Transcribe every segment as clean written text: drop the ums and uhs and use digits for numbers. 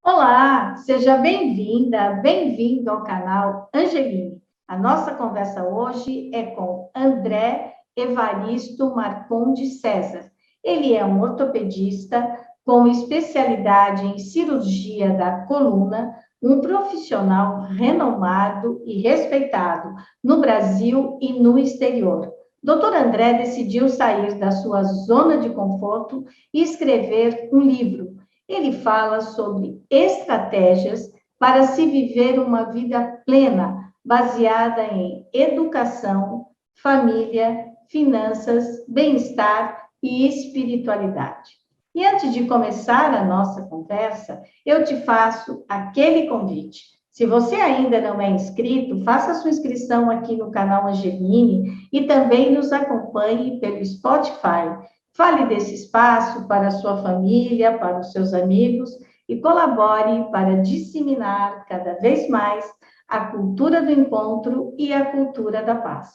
Olá, seja bem-vinda, bem-vindo ao canal Angeline. A nossa conversa hoje é com André Evaristo Marcondes César. Ele é um ortopedista com especialidade em cirurgia da coluna, um profissional renomado e respeitado no Brasil e no exterior. Dr. André decidiu sair da sua zona de conforto e escrever um livro. Ele fala sobre estratégias para se viver uma vida plena, baseada em educação, família, finanças, bem-estar e espiritualidade. E antes de começar a nossa conversa, eu te faço aquele convite. Se você ainda não é inscrito, faça sua inscrição aqui no canal Angeline e também nos acompanhe pelo Spotify. Fale desse espaço para a sua família, para os seus amigos e colabore para disseminar cada vez mais a cultura do encontro e a cultura da paz.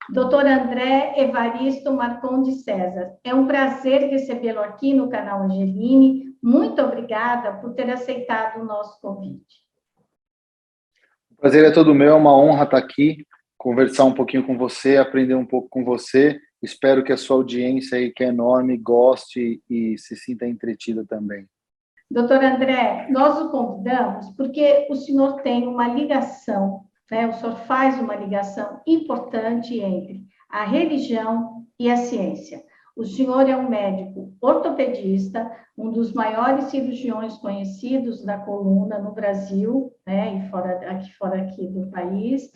Doutor André Evaristo Marcondes César, é um prazer recebê-lo aqui no canal Angeline. Muito obrigada por ter aceitado o nosso convite. O prazer é todo meu, é uma honra estar aqui, conversar um pouquinho com você, aprender um pouco com você. Espero que a sua audiência aí, que é enorme, goste e se sinta entretida também. Doutor André, nós o convidamos porque o senhor tem uma ligação, né? O senhor faz uma ligação importante entre a religião e a ciência. O senhor é um médico ortopedista, um dos maiores cirurgiões conhecidos da coluna no Brasil, né? E fora aqui do país.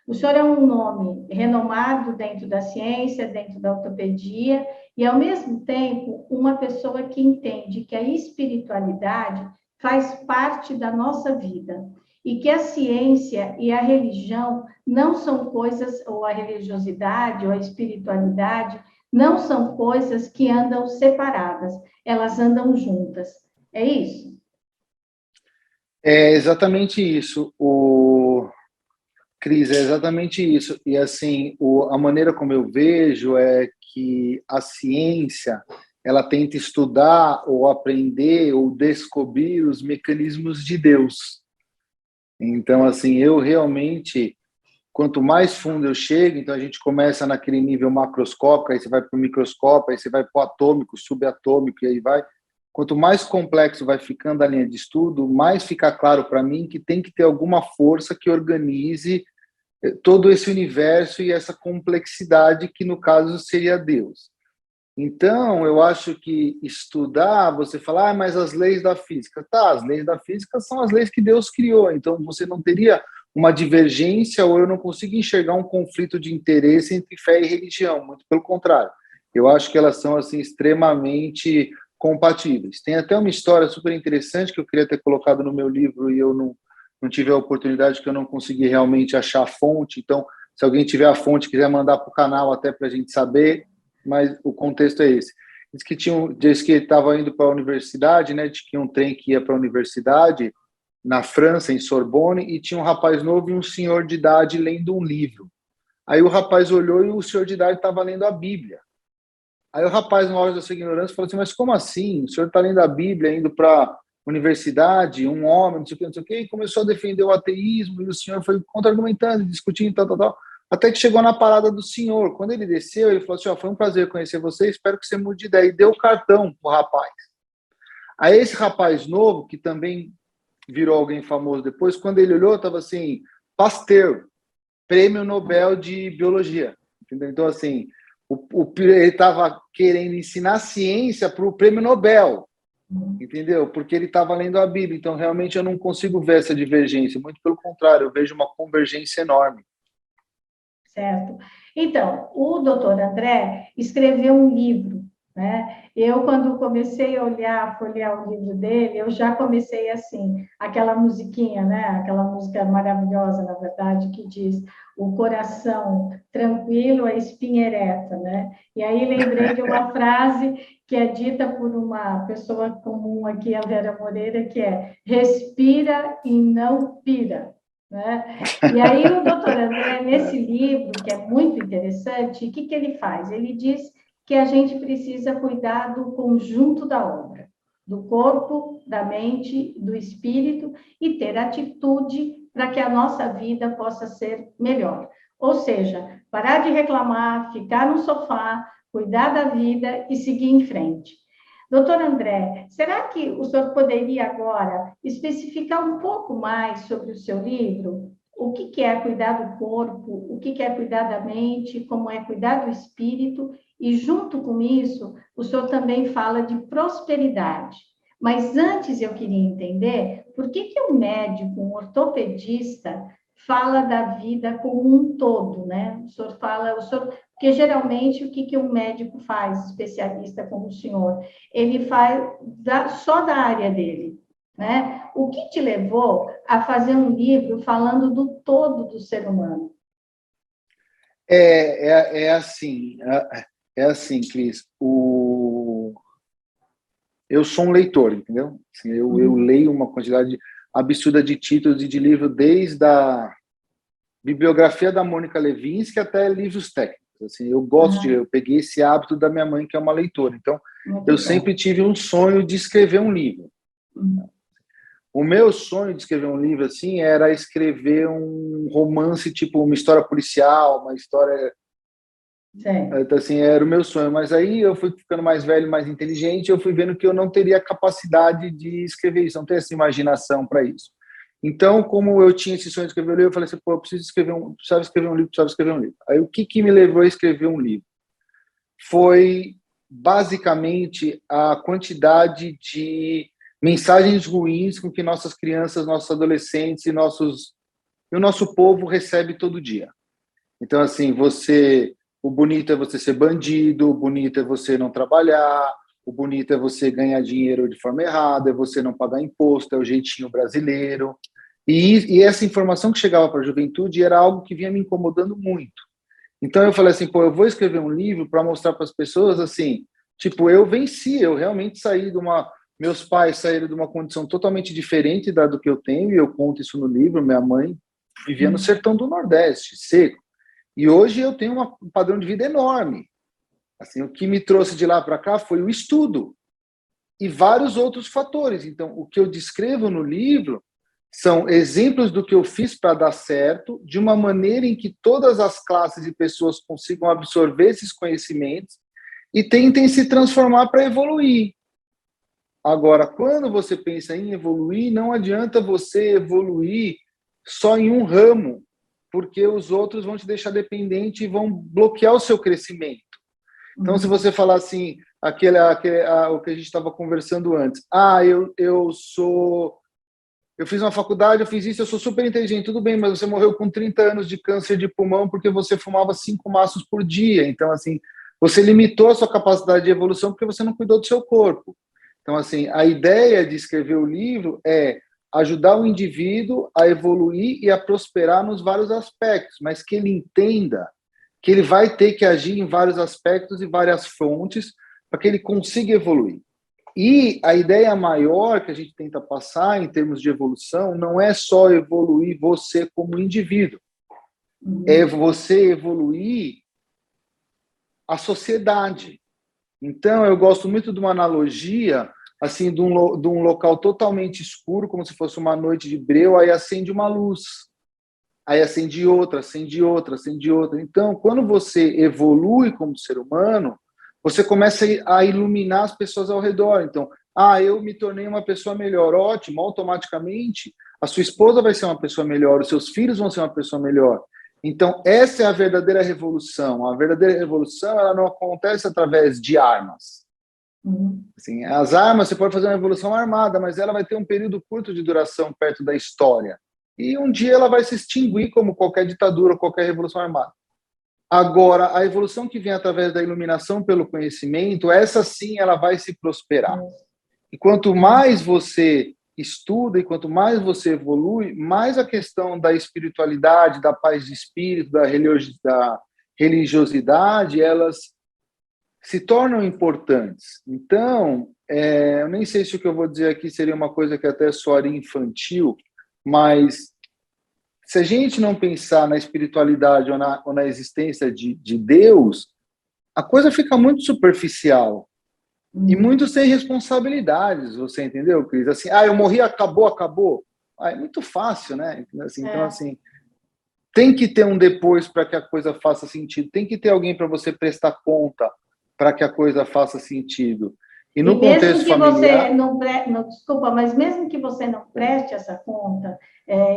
O senhor é um nome renomado dentro da ciência, dentro da ortopedia, e, ao mesmo tempo, uma pessoa que entende que a espiritualidade faz parte da nossa vida e que a ciência e a religião não são coisas, ou a religiosidade ou a espiritualidade, não são coisas que andam separadas, elas andam juntas. É isso? É exatamente isso. Cris, é exatamente isso. E assim, a maneira como eu vejo é que a ciência, ela tenta estudar ou aprender ou descobrir os mecanismos de Deus. Então, assim, eu realmente, quanto mais fundo eu chego, então a gente começa naquele nível macroscópico, aí você vai para o microscópio, aí você vai para o atômico, subatômico, e aí vai. Quanto mais complexo vai ficando a linha de estudo, mais fica claro para mim que tem que ter alguma força que organize todo esse universo e essa complexidade que, no caso, seria Deus. Então, eu acho que estudar, você fala, mas as leis da física. Tá, as leis da física são as leis que Deus criou, então você não teria uma divergência ou eu não consigo enxergar um conflito de interesse entre fé e religião, muito pelo contrário. Eu acho que elas são assim extremamente compatíveis. Tem até uma história super interessante que eu queria ter colocado no meu livro e eu não tive a oportunidade, que eu não consegui realmente achar a fonte. Então, se alguém tiver a fonte, quiser mandar para o canal até para a gente saber, mas o contexto é esse. Diz que estava indo para a universidade, né? Tinha um trem que ia para a universidade na França, em Sorbonne, e tinha um rapaz novo e um senhor de idade lendo um livro. Aí o rapaz olhou e o senhor de idade estava lendo a Bíblia. Aí o rapaz, no auge da sua ignorância, falou assim, mas como assim? O senhor está lendo a Bíblia, indo para a universidade, um homem, não sei o quê, e começou a defender o ateísmo, e o senhor foi contra-argumentando, discutindo, tal, até que chegou na parada do senhor. Quando ele desceu, ele falou assim, foi um prazer conhecer você, espero que você mude de ideia, e deu o cartão pro rapaz. Aí esse rapaz novo, que também virou alguém famoso depois, quando ele olhou, estava assim, Pasteur, prêmio Nobel de Biologia. Entendeu? Então, assim, ele estava querendo ensinar ciência para o prêmio Nobel, entendeu? Porque ele estava lendo a Bíblia. Então, realmente, eu não consigo ver essa divergência. Muito pelo contrário, eu vejo uma convergência enorme. Certo. Então, o doutor André escreveu um livro, né? Eu, quando comecei a folhear o livro dele, eu já comecei assim, aquela musiquinha, né? Aquela música maravilhosa, na verdade, que diz o coração tranquilo, a espinha ereta, né? E aí lembrei de uma frase que é dita por uma pessoa comum aqui, a Vera Moreira, que é respira e não pira. né? E aí o doutor André, nesse livro, que é muito interessante, o que ele faz? Ele diz que a gente precisa cuidar do conjunto da obra, do corpo, da mente, do espírito, e ter atitude para que a nossa vida possa ser melhor. Ou seja, parar de reclamar, ficar no sofá, cuidar da vida e seguir em frente. Doutor André, será que o senhor poderia agora especificar um pouco mais sobre o seu livro? O que é cuidar do corpo, o que é cuidar da mente, como é cuidar do espírito, e junto com isso, o senhor também fala de prosperidade. Mas antes eu queria entender por que um médico, um ortopedista, fala da vida como um todo, né? Porque geralmente o que um médico faz, especialista como o senhor? Ele faz só da área dele, né? O que te levou a fazer um livro falando do todo do ser humano? É assim, Cris. Eu sou um leitor, entendeu? Assim, eu leio uma quantidade absurda de títulos e de livros, desde a bibliografia da Mônica Levinsky até livros técnicos. Assim, eu peguei esse hábito da minha mãe, que é uma leitora. Então, eu sempre tive um sonho de escrever um livro. O meu sonho de escrever um livro assim era escrever um romance, tipo uma história policial, uma história. Então, assim, era o meu sonho. Mas aí eu fui ficando mais velho, mais inteligente, eu fui vendo que eu não teria capacidade de escrever isso, não tenho essa imaginação para isso. Então, como eu tinha esse sonho de escrever um livro, eu falei assim, pô, eu preciso escrever precisava escrever um livro, precisava escrever um livro. Aí o que me levou a escrever um livro? Foi basicamente a quantidade de mensagens ruins com que nossas crianças, nossos adolescentes e o nosso povo recebe todo dia. Então, assim, o bonito é você ser bandido, o bonito é você não trabalhar, o bonito é você ganhar dinheiro de forma errada, é você não pagar imposto, é o jeitinho brasileiro. E essa informação que chegava para a juventude era algo que vinha me incomodando muito. Então eu falei assim, pô, eu vou escrever um livro para mostrar para as pessoas assim, tipo, eu venci, eu realmente saí de uma... Meus pais saíram de uma condição totalmente diferente da do que eu tenho, e eu conto isso no livro. Minha mãe vivia no sertão do Nordeste, seco. E hoje eu tenho um padrão de vida enorme. Assim, o que me trouxe de lá para cá foi o estudo e vários outros fatores. Então, o que eu descrevo no livro são exemplos do que eu fiz para dar certo, de uma maneira em que todas as classes e pessoas consigam absorver esses conhecimentos e tentem se transformar para evoluir. Agora, quando você pensa em evoluir, não adianta você evoluir só em um ramo, porque os outros vão te deixar dependente e vão bloquear o seu crescimento. Então, se você falar assim, o que a gente estava conversando antes, eu fiz uma faculdade, eu fiz isso, eu sou super inteligente, tudo bem, mas você morreu com 30 anos de câncer de pulmão porque você fumava 5 maços por dia. Então, assim, você limitou a sua capacidade de evolução porque você não cuidou do seu corpo. Então, assim, a ideia de escrever o livro é ajudar o indivíduo a evoluir e a prosperar nos vários aspectos, mas que ele entenda que ele vai ter que agir em vários aspectos e várias fontes para que ele consiga evoluir. E a ideia maior que a gente tenta passar em termos de evolução não é só evoluir você como indivíduo, é você evoluir a sociedade. Então, eu gosto muito de uma analogia, assim, de um local totalmente escuro, como se fosse uma noite de breu, aí acende uma luz, aí acende outra, acende outra, acende outra. Então, quando você evolui como ser humano, você começa a iluminar as pessoas ao redor. Então, eu me tornei uma pessoa melhor. Ótimo, automaticamente a sua esposa vai ser uma pessoa melhor, os seus filhos vão ser uma pessoa melhor. Então, essa é a verdadeira revolução. A verdadeira revolução, ela não acontece através de armas. Assim, as armas, você pode fazer uma revolução armada, mas ela vai ter um período curto de duração perto da história. E um dia ela vai se extinguir, como qualquer ditadura, qualquer revolução armada. Agora, a evolução que vem através da iluminação pelo conhecimento, essa sim, ela vai se prosperar. E quanto mais você estuda e quanto mais você evolui, mais a questão da espiritualidade, da paz de espírito, da religiosidade, elas se tornam importantes. Então, eu nem sei se o que eu vou dizer aqui seria uma coisa que até soaria infantil, mas se a gente não pensar na espiritualidade ou na existência de Deus, a coisa fica muito superficial e muito sem responsabilidades, você entendeu, Cris? Assim, eu morri, acabou, acabou. É muito fácil, né? Assim, então, assim, tem que ter um depois para que a coisa faça sentido, tem que ter alguém para você prestar conta para que a coisa faça sentido. E no contexto familiar... Desculpa, mas mesmo que você não preste essa conta,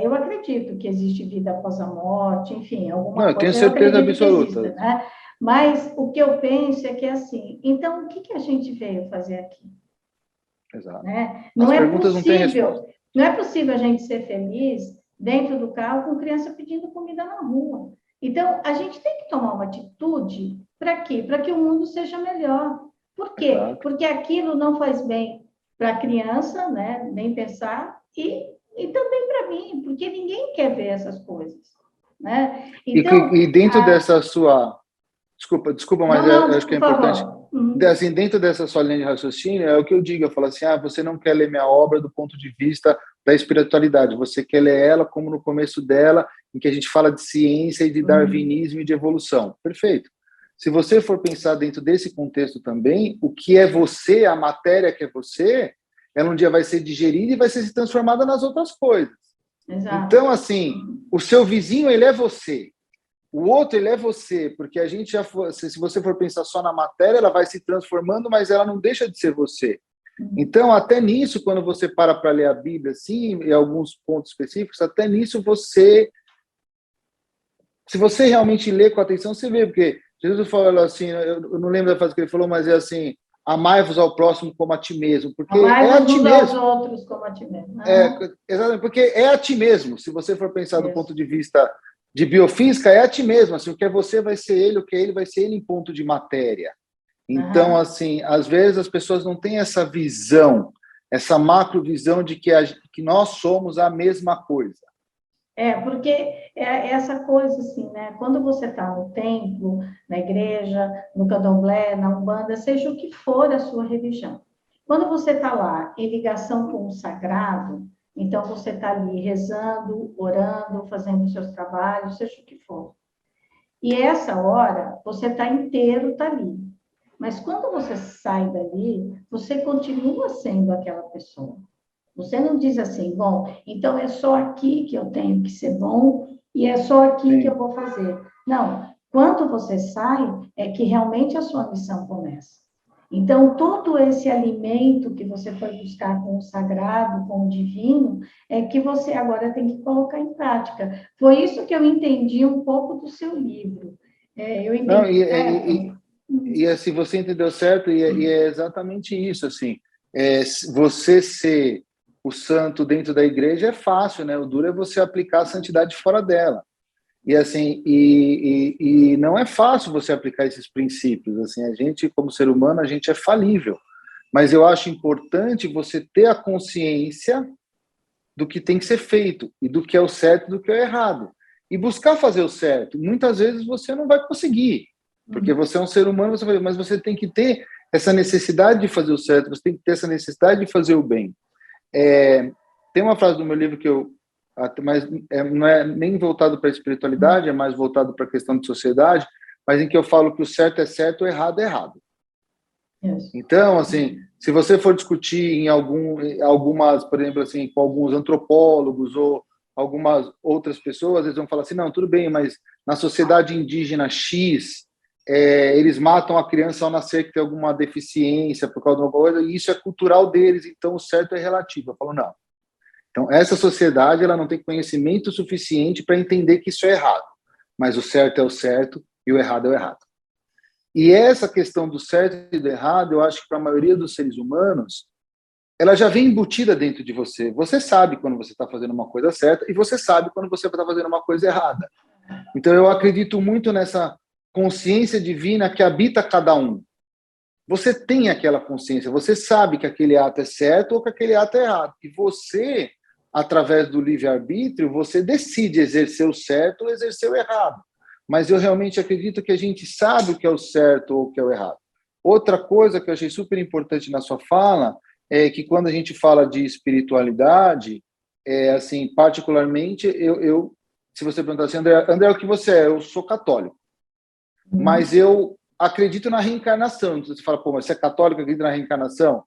eu acredito que existe vida após a morte, enfim, alguma eu tenho coisa, eu certeza acredito que absoluta. exista, né? Mas o que eu penso é que, assim, então, o que a gente veio fazer aqui? Exato. Né? As perguntas não têm resposta. Não é possível a gente ser feliz dentro do carro com criança pedindo comida na rua. Então, a gente tem que tomar uma atitude para quê? Para que o mundo seja melhor. Por quê? Exato. Porque aquilo não faz bem para a criança, né? Nem pensar, e também para mim, porque ninguém quer ver essas coisas. Né? Então, e dentro dessa sua... Desculpa, mas não, acho que é importante. Assim, dentro dessa sua linha de raciocínio, é o que eu digo, eu falo assim, você não quer ler minha obra do ponto de vista da espiritualidade, você quer ler ela como no começo dela, em que a gente fala de ciência e de darwinismo e de evolução. Perfeito. Se você for pensar dentro desse contexto também, o que é você, a matéria que é você, ela um dia vai ser digerida e vai ser se transformada nas outras coisas. Exato. Então, assim, o seu vizinho, ele é você. O outro, ele é você, porque a gente se você for pensar só na matéria, ela vai se transformando, mas ela não deixa de ser você. Então, até nisso, quando você para ler a Bíblia, assim, em alguns pontos específicos, até nisso se você realmente lê com atenção, você vê, porque Jesus falou assim, eu não lembro da frase que ele falou, mas é assim, amai-vos ao próximo como a ti mesmo, porque é a ti mesmo. Aos outros como a ti mesmo. Exatamente, porque é a ti mesmo, se você for pensar do ponto de vista de biofísica, é a ti mesmo, assim, o que é você vai ser ele, o que é ele vai ser ele em ponto de matéria. Então, assim, às vezes as pessoas não têm essa visão, essa macrovisão de que nós somos a mesma coisa. Porque é essa coisa assim, né? Quando você está no templo, na igreja, no candomblé, na umbanda, seja o que for a sua religião. Quando você está lá em ligação com o sagrado, então você está ali rezando, orando, fazendo os seus trabalhos, seja o que for. E essa hora, você está inteiro, está ali. Mas quando você sai dali, você continua sendo aquela pessoa. Você não diz assim, bom, então é só aqui que eu tenho que ser bom e é só aqui que eu vou fazer. Não, quando você sai, é que realmente a sua missão começa. Então, todo esse alimento que você foi buscar com o sagrado, com o divino, é que você agora tem que colocar em prática. Foi isso que eu entendi um pouco do seu livro. Eu entendi. E assim, você entendeu certo, e é exatamente isso, assim, você ser o santo dentro da igreja é fácil, né? O duro é você aplicar a santidade fora dela. E assim, e não é fácil você aplicar esses princípios. Assim, a gente, como ser humano, a gente é falível. Mas eu acho importante você ter a consciência do que tem que ser feito e do que é o certo e do que é o errado. E buscar fazer o certo. Muitas vezes você não vai conseguir, porque você é um ser humano, mas você tem que ter essa necessidade de fazer o certo, você tem que ter essa necessidade de fazer o bem. Tem uma frase do meu livro que mas não é nem voltado para a espiritualidade, é mais voltado para a questão de sociedade, mas em que eu falo que o certo é certo, o errado é errado. Então, assim, se você for discutir em algumas, por exemplo, assim, com alguns antropólogos ou algumas outras pessoas, eles vão falar assim, não, tudo bem, mas na sociedade indígena X, eles matam a criança ao nascer que tem alguma deficiência por causa de uma coisa, e isso é cultural deles, então o certo é relativo. Eu falo, não. Então, essa sociedade ela não tem conhecimento suficiente para entender que isso é errado, mas o certo é o certo e o errado é o errado. E essa questão do certo e do errado, eu acho que para a maioria dos seres humanos, ela já vem embutida dentro de você. Você sabe quando você está fazendo uma coisa certa e você sabe quando você está fazendo uma coisa errada. Então, eu acredito muito nessa consciência divina que habita cada um. Você tem aquela consciência, você sabe que aquele ato é certo ou que aquele ato é errado. E você, através do livre-arbítrio, você decide exercer o certo ou exercer o errado. Mas eu realmente acredito que a gente sabe o que é o certo ou o que é o errado. Outra coisa que eu achei super importante na sua fala é que quando a gente fala de espiritualidade, assim, particularmente, eu se você perguntar assim, André, o que você é? Eu sou católico, mas eu acredito na reencarnação. Então, você fala, pô, mas você é católico, acredita na reencarnação?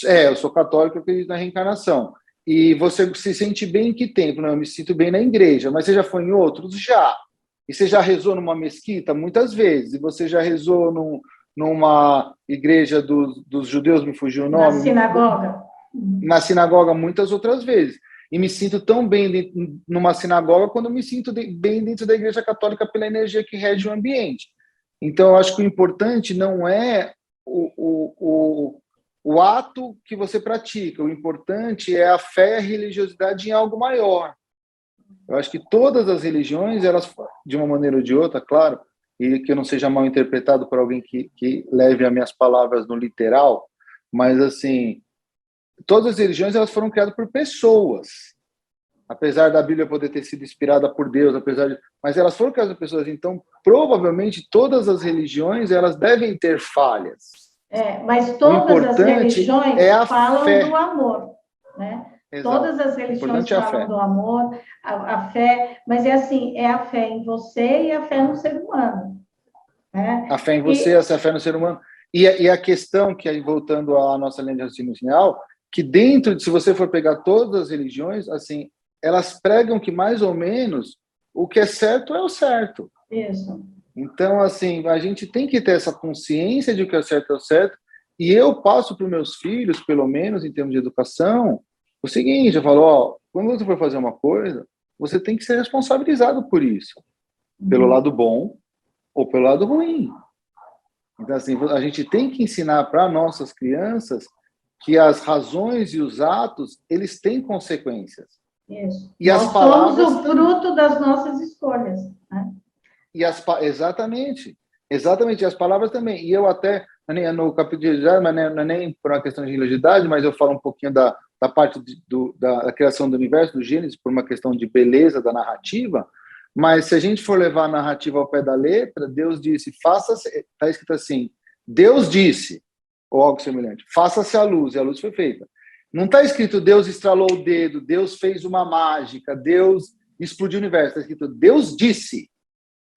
Eu sou católico, eu acredito na reencarnação. E você se sente bem em que tempo? Não, eu me sinto bem na igreja, mas você já foi em outros? Já. E você já rezou numa mesquita? Muitas vezes. E você já rezou numa igreja dos judeus, me fugiu o nome? Na sinagoga? Na sinagoga, muitas outras vezes. E me sinto tão bem numa sinagoga quando me sinto bem dentro da igreja católica pela energia que rege o ambiente. Então, eu acho que o importante não é o ato que você pratica, o importante é a fé e a religiosidade em algo maior. Eu acho que todas as religiões, elas, de uma maneira ou de outra, claro, e que eu não seja mal interpretado por alguém que leve as minhas palavras no literal, mas, assim, todas as religiões elas foram criadas por pessoas. Apesar da Bíblia poder ter sido inspirada por Deus, mas elas foram criadas por pessoas. Então, provavelmente, todas as religiões elas devem ter falhas. Mas todas as religiões falam fé. do amor, né? Exato. Todas as religiões falam do amor, a fé, mas é assim, é a fé em você e a fé no ser humano. Né? A fé em você, essa fé no ser humano. E a questão, que aí, voltando à nossa linha de raciocínio inicial, que dentro, se você for pegar todas as religiões, assim, elas pregam que mais ou menos o que é certo é o certo. Isso. Então, assim, a gente tem que ter essa consciência de que é o certo é o certo, e eu passo para os meus filhos, pelo menos em termos de educação, o seguinte, eu falo, ó, quando você for fazer uma coisa, você tem que ser responsabilizado por isso, pelo lado bom ou pelo lado ruim. Então, assim, a gente tem que ensinar para nossas crianças que as razões e os atos, eles têm consequências. Isso. E nós as palavras somos o fruto das nossas escolhas, né? Exatamente. Exatamente, as palavras também. E eu até, no capítulo de Gênesis, mas não é nem por uma questão de religiosidade, mas eu falo um pouquinho da parte da criação do universo, do Gênesis, por uma questão de beleza da narrativa. Mas se a gente for levar a narrativa ao pé da letra, Deus disse, faça-se, está escrito assim, Deus disse, ou algo semelhante, faça-se a luz, e a luz foi feita. Não está escrito Deus estralou o dedo, Deus fez uma mágica, Deus explodiu o universo. Está escrito Deus disse,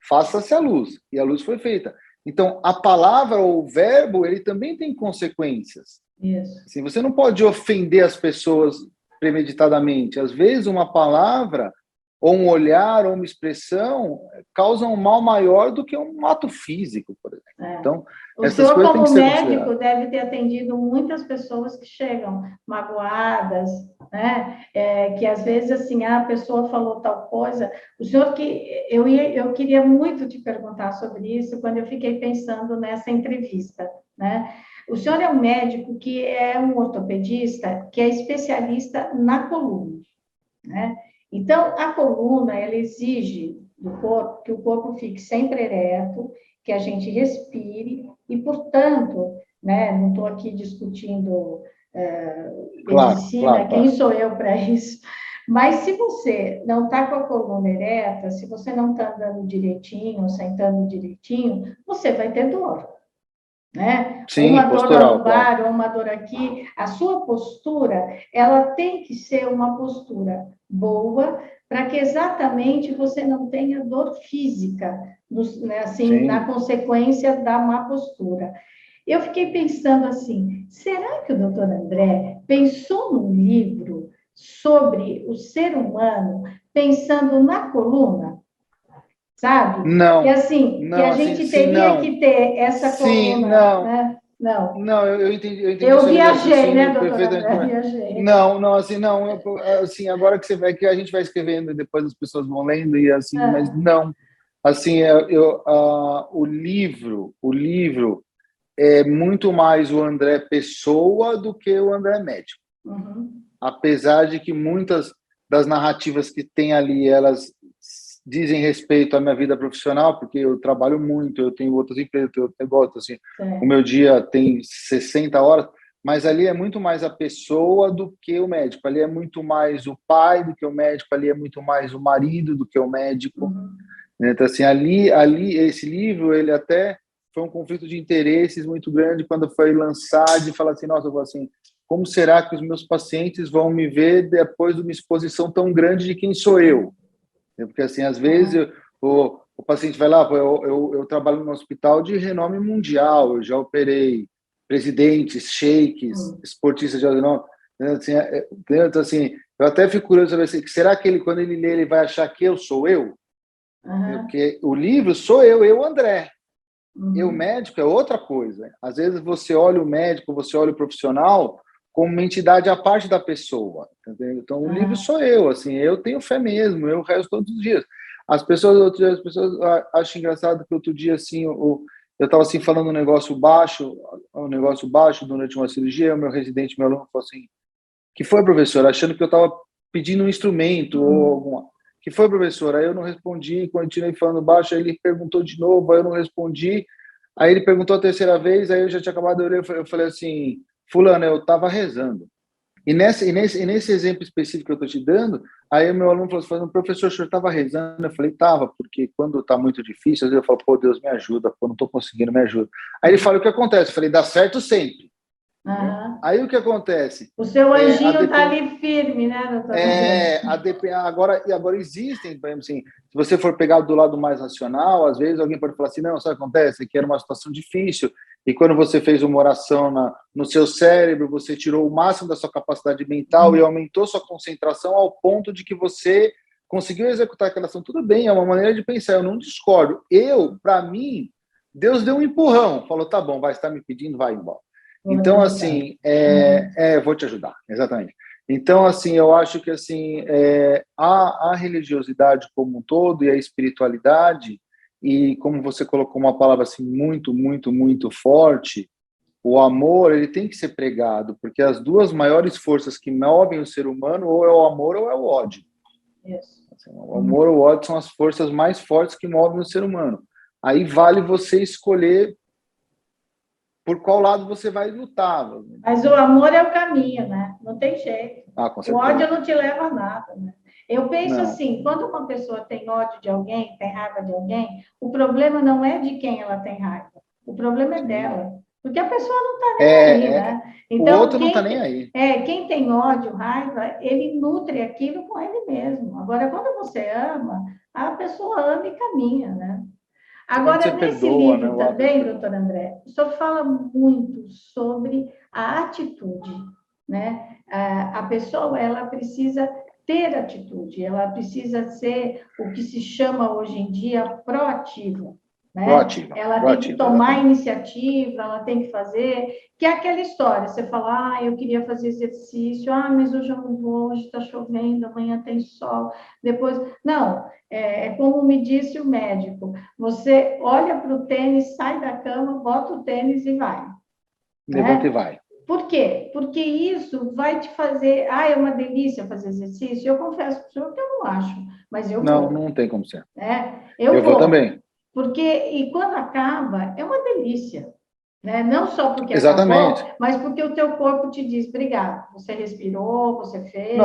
faça-se a luz, e a luz foi feita. Então, a palavra ou o verbo, ele também tem consequências. Isso. Assim, você não pode ofender as pessoas premeditadamente. Às vezes, uma palavra, ou um olhar, ou uma expressão, causam um mal maior do que um ato físico, por exemplo. Então, essas coisas têm que ser consideradas. O senhor, como médico, deve ter atendido muitas pessoas que chegam magoadas, né? Que às vezes, assim, a pessoa falou tal coisa. O senhor, eu queria muito te perguntar sobre isso quando eu fiquei pensando nessa entrevista, né? O senhor é um médico que é um ortopedista, que é especialista na coluna, né? Então, a coluna, ela exige do corpo que o corpo fique sempre ereto, que a gente respire, e, portanto, né, não estou aqui discutindo medicina, quem sou eu para isso? Mas se você não está com a coluna ereta, se você não está andando direitinho, sentando direitinho, você vai ter dor. Né? Sim, uma dor postural, lombar, claro. Ou uma dor aqui, a sua postura, ela tem que ser uma postura boa, para que exatamente você não tenha dor física, né, assim, na consequência da má postura. Eu fiquei pensando assim, será que o doutor André pensou num livro sobre o ser humano pensando na coluna? Sabe? Não. E assim, não, que a gente teria que ter essa coluna, né? Não, eu entendi. Eu viajei, né, doutora André? Viajei. Não, assim, agora que você vai, que a gente vai escrevendo e depois as pessoas vão lendo e assim, mas não. Assim, o livro é muito mais o André pessoa do que o André médico. Uhum. Apesar de que muitas das narrativas que tem ali, elas dizem respeito à minha vida profissional, porque eu trabalho muito, eu tenho outras empresas, eu tenho negócio, assim, o meu dia tem 60 horas, mas ali é muito mais a pessoa do que o médico, ali é muito mais o pai do que o médico, ali é muito mais o marido do que o médico. Uhum. Então, assim, ali, esse livro, ele até foi um conflito de interesses muito grande quando foi lançado, de falar assim, nossa, eu vou assim, como será que os meus pacientes vão me ver depois de uma exposição tão grande de quem sou eu? Porque, assim, às vezes o paciente vai lá, pô, eu trabalho no hospital de renome mundial, eu já operei presidentes, sheiks, esportistas de alto renome, né? Assim, então, assim, eu até fico curioso saber assim, será que ele, quando ele lê, ele vai achar que eu sou eu? Porque o livro sou eu, André. Eu, médico, é outra coisa. Às vezes você olha o médico, você olha o profissional como uma entidade à parte da pessoa. Entendeu? Então, o livro sou eu, assim, eu tenho fé mesmo, eu rezo todos os dias. As pessoas acham engraçado que outro dia, assim, eu estava assim, falando um negócio baixo durante uma cirurgia, o meu residente, meu aluno, falou assim, que foi, professor, achando que eu estava pedindo um instrumento ou alguma... Que foi, professor? Aí eu não respondi, continuei falando baixo, aí ele perguntou de novo, aí eu não respondi, aí ele perguntou a terceira vez, aí eu já tinha acabado de ler, eu falei assim, fulano, eu estava rezando. E nesse exemplo específico que eu estou te dando, aí o meu aluno falou assim, professor, o senhor estava rezando? Eu falei, estava, porque quando está muito difícil, às vezes eu falo, pô, Deus me ajuda, pô, não estou conseguindo, me ajuda. Aí ele fala, o que acontece? Eu falei, dá certo sempre. Aí o que acontece? O seu anjinho está ali firme, né, doutor? Agora existem, por exemplo, assim, se você for pegar do lado mais racional, às vezes alguém pode falar assim, não, sabe o que acontece? Que era uma situação difícil, e quando você fez uma oração no seu cérebro, você tirou o máximo da sua capacidade mental e aumentou sua concentração ao ponto de que você conseguiu executar aquela ação. Tudo bem, é uma maneira de pensar, eu não discordo. Para mim, Deus deu um empurrão, falou, tá bom, vai estar me pedindo, vai embora. Então, assim, vou te ajudar, exatamente. Então, assim, eu acho que assim, a religiosidade como um todo e a espiritualidade, e como você colocou uma palavra assim muito, muito, muito forte, o amor, ele tem que ser pregado, porque as duas maiores forças que movem o ser humano, ou é o amor ou é o ódio. Assim, o amor ou o ódio são as forças mais fortes que movem o ser humano. Aí vale você escolher por qual lado você vai lutar. Mas o amor é o caminho, né? Não tem jeito. Com certeza. O ódio não te leva a nada, né? Eu penso Não. assim, quando uma pessoa tem ódio de alguém, tem raiva de alguém, o problema não é de quem ela tem raiva. O problema é dela. Porque a pessoa não está nem aí, né? Então, o outro não está nem aí. Quem tem ódio, raiva, ele nutre aquilo com ele mesmo. Agora, quando você ama, a pessoa ama e caminha, né? Agora, nesse livro também, doutor André, o senhor fala muito sobre a atitude, né? A pessoa, ela precisa ter atitude, ela precisa ser o que se chama hoje em dia proativa, né? Ela tem que tomar iniciativa, ela tem que fazer, que é aquela história, você fala, eu queria fazer exercício, mas hoje eu não vou, hoje está chovendo, amanhã tem sol, depois... Não, como me disse o médico, você olha para o tênis, sai da cama, bota o tênis e vai. Levanta e vai. Por quê? Porque isso vai te fazer... é uma delícia fazer exercício. Eu confesso para o senhor que eu não acho, mas eu vou. Não tem como ser. Eu vou também. E quando acaba, é uma delícia. Né? Não só porque Exatamente. acabou, mas porque o teu corpo te diz, obrigado, você respirou, você fez.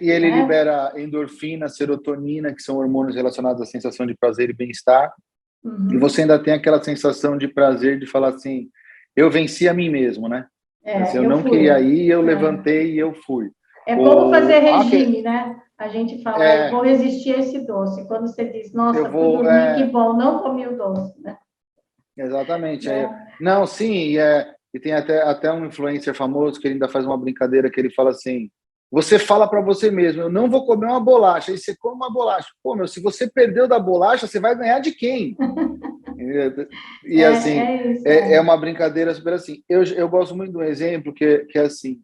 E ele libera endorfina, serotonina, que são hormônios relacionados à sensação de prazer e bem-estar. E você ainda tem aquela sensação de prazer de falar assim, eu venci a mim mesmo, né? Assim, eu não queria ir, eu levantei e eu fui. É como fazer regime, né? A gente fala, eu vou resistir a esse doce. Quando você diz, nossa, fui dormir, que bom, não comi o doce, né? Exatamente. Não, sim, e tem até um influencer famoso que ele ainda faz uma brincadeira que ele fala assim, você fala para você mesmo, eu não vou comer uma bolacha, aí você come uma bolacha. Pô, se você perdeu da bolacha, você vai ganhar de quem? E assim, é uma brincadeira super assim. Eu gosto muito de um exemplo que é assim,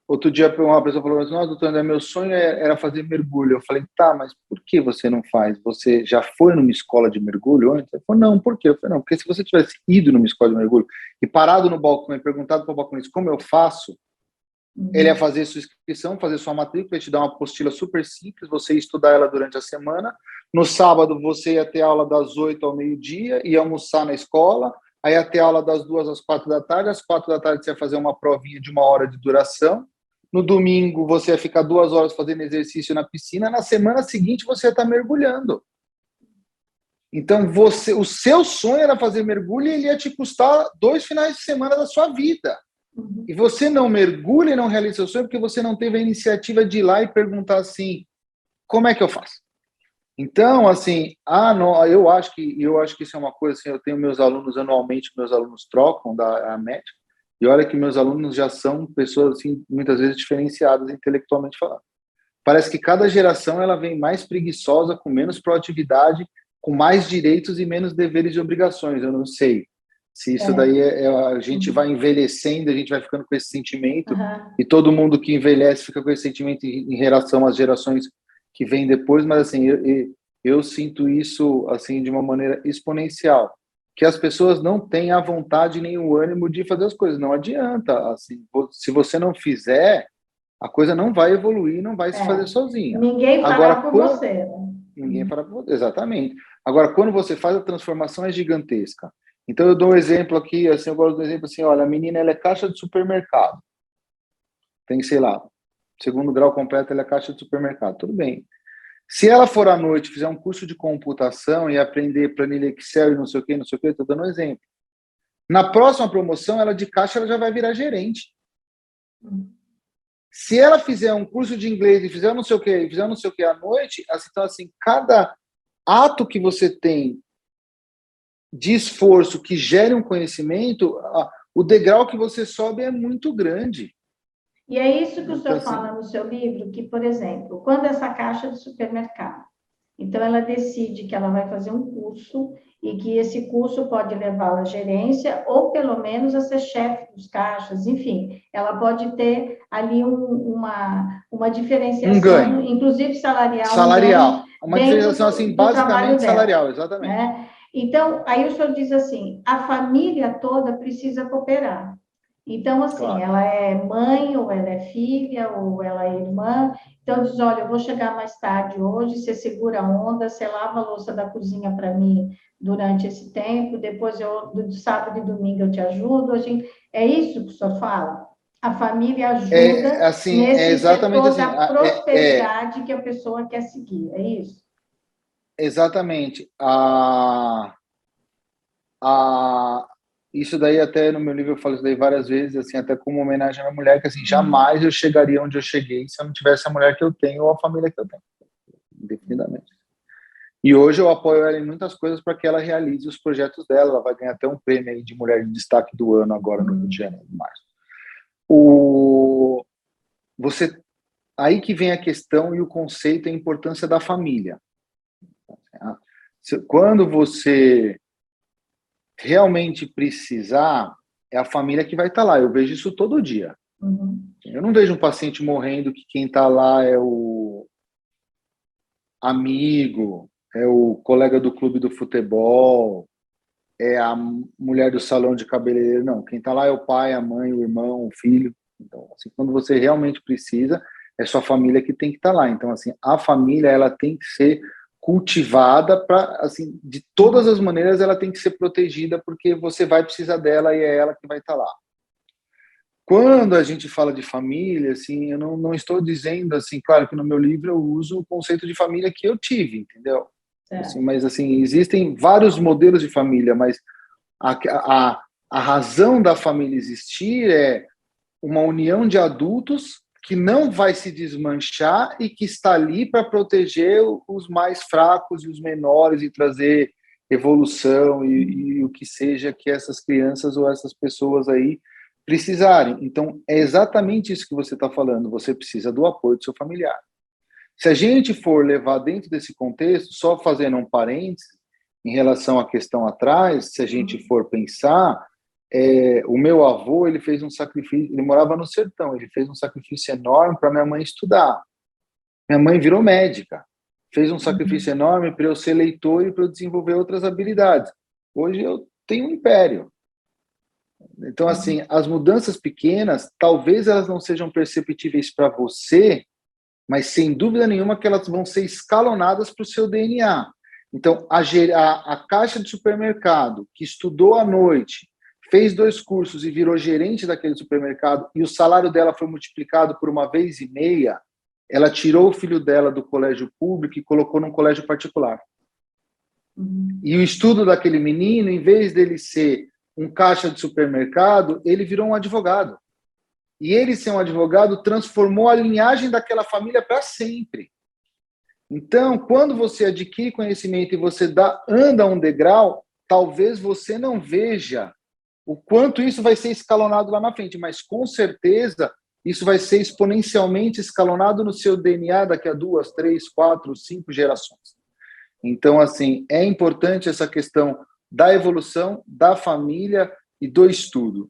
outro dia uma pessoa falou assim, nossa, doutor André, meu sonho era fazer mergulho. Eu falei, tá, mas por que você não faz? Você já foi numa escola de mergulho antes? Ele falou, não, por quê? Eu falei, não, porque se você tivesse ido numa escola de mergulho e parado no balcão e perguntado para o balconista como eu faço, ele ia fazer sua inscrição, fazer sua matrícula, ia te dar uma apostila super simples, você ia estudar ela durante a semana. No sábado, você ia ter aula das 8 ao meio-dia, ia almoçar na escola, aí ia ter aula das 2 às 4 da tarde, às 4 da tarde você ia fazer uma provinha de 1 hora de duração. No domingo, você ia ficar 2 horas fazendo exercício na piscina. Na semana seguinte, você ia estar mergulhando. Então, o seu sonho era fazer mergulho e ele ia te custar 2 finais de semana da sua vida. E você não mergulha e não realiza seu sonho porque você não teve a iniciativa de ir lá e perguntar assim, como é que eu faço? Então, assim, não, eu acho que isso é uma coisa, assim, eu tenho meus alunos anualmente, meus alunos trocam a médica, e olha que meus alunos já são pessoas, assim, muitas vezes diferenciadas intelectualmente falando. Parece que cada geração ela vem mais preguiçosa, com menos proatividade, com mais direitos e menos deveres e obrigações. Eu não sei se isso daí a gente vai envelhecendo, a gente vai ficando com esse sentimento, e todo mundo que envelhece fica com esse sentimento em relação às gerações que vêm depois, mas assim, eu sinto isso assim de uma maneira exponencial, que as pessoas não têm a vontade nem o ânimo de fazer as coisas. Não adianta, assim, se você não fizer, a coisa não vai evoluir, não vai se fazer sozinha. Ninguém fará por você. Ninguém fará por você, exatamente. Agora, quando você faz, a transformação é gigantesca. Então, eu dou um exemplo aqui, assim, eu gosto do exemplo assim, olha, a menina, ela é caixa de supermercado. Tem, sei lá, segundo grau completo, ela é caixa de supermercado. Tudo bem. Se ela for à noite, fizer um curso de computação e aprender planilha Excel e não sei o quê, estou dando um exemplo. Na próxima promoção, ela de caixa, ela já vai virar gerente. Se ela fizer um curso de inglês e fizer não sei o que à noite, então, assim, cada ato que você tem de esforço que gere um conhecimento, o degrau que você sobe é muito grande. E é isso que o senhor fala no seu livro, que, por exemplo, quando essa caixa de supermercado, então ela decide que ela vai fazer um curso e que esse curso pode levá-la à gerência ou pelo menos a ser chefe dos caixas, enfim, ela pode ter ali uma diferenciação, um ganho, inclusive salarial, uma diferenciação assim basicamente salarial, exatamente. Né? Então, aí o senhor diz assim, a família toda precisa cooperar. Então, assim, claro, ela é mãe, ou ela é filha, ou ela é irmã. Então, diz, olha, eu vou chegar mais tarde hoje, você segura a onda, você lava a louça da cozinha para mim durante esse tempo, depois do sábado e domingo eu te ajudo. É isso que o senhor fala? A família ajuda assim, nesse exatamente setor assim, da prosperidade que a pessoa quer seguir, é isso? Exatamente. Isso daí até no meu livro eu falo isso daí várias vezes, assim, até como homenagem à minha mulher, que assim, jamais eu chegaria onde eu cheguei se eu não tivesse a mulher que eu tenho ou a família que eu tenho, indefinidamente. E hoje eu apoio ela em muitas coisas para que ela realize os projetos dela. Ela vai ganhar até um prêmio aí de mulher de destaque do ano agora no Rio de Janeiro, em março. Aí que vem a questão e o conceito e a importância da família. Quando você realmente precisar, é a família que vai estar lá. Eu vejo isso todo dia. Eu não vejo um paciente morrendo que quem está lá é o amigo, é o colega do clube do futebol, é a mulher do salão de cabeleireiro. Não, quem está lá é o pai, a mãe, o irmão, o filho. Então, assim, quando você realmente precisa, é sua família que tem que estar lá. Então, assim, a família ela tem que ser cultivada para, assim, de todas as maneiras ela tem que ser protegida porque você vai precisar dela e é ela que vai estar lá. Quando a gente fala de família, assim, eu não estou dizendo, assim, claro que no meu livro eu uso o conceito de família que eu tive, entendeu? Assim, mas, assim, existem vários modelos de família, mas a razão da família existir é uma união de adultos que não vai se desmanchar e que está ali para proteger os mais fracos e os menores e trazer evolução e o que seja que essas crianças ou essas pessoas aí precisarem. Então, é exatamente isso que você está falando. Você precisa do apoio do seu familiar. Se a gente for levar dentro desse contexto, só fazendo um parênteses, em relação à questão atrás, se a gente for pensar, o meu avô, ele fez um sacrifício, ele morava no sertão, ele fez um sacrifício enorme para minha mãe estudar. Minha mãe virou médica, fez um sacrifício enorme para eu ser leitor e para eu desenvolver outras habilidades. Hoje eu tenho um império. Então, assim, as mudanças pequenas, talvez elas não sejam perceptíveis para você, mas sem dúvida nenhuma que elas vão ser escalonadas para o seu DNA. Então, a caixa de supermercado, que estudou à noite, fez 2 cursos e virou gerente daquele supermercado, e o salário dela foi multiplicado por 1,5 vezes, ela tirou o filho dela do colégio público e colocou num colégio particular. E o estudo daquele menino, em vez dele ser um caixa de supermercado, ele virou um advogado. E ele ser um advogado transformou a linhagem daquela família para sempre. Então, quando você adquire conhecimento e você anda um degrau, talvez você não veja o quanto isso vai ser escalonado lá na frente, mas com certeza isso vai ser exponencialmente escalonado no seu DNA daqui a 2, 3, 4, 5 gerações. Então, assim, é importante essa questão da evolução, da família e do estudo.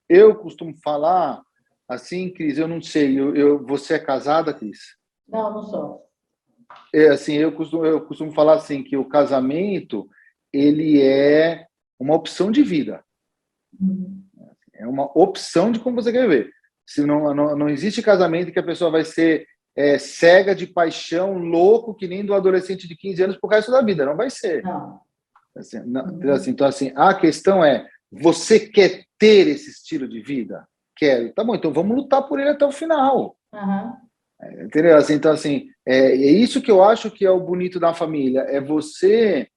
Eu costumo falar, assim, Cris, eu não sei, você é casada, Cris? Não, não sou. Assim, eu costumo falar assim, que o casamento, ele é uma opção de vida. É uma opção de como você quer viver. Se não existe casamento que a pessoa vai ser cega de paixão, louco, que nem do adolescente de 15 anos pro resto da vida. Não vai ser. Não. Assim, então, assim, a questão é, você quer ter esse estilo de vida? Quero. Tá bom, então vamos lutar por ele até o final. Uhum. Entendeu? Assim, então, assim, é isso que eu acho que é o bonito da família. É você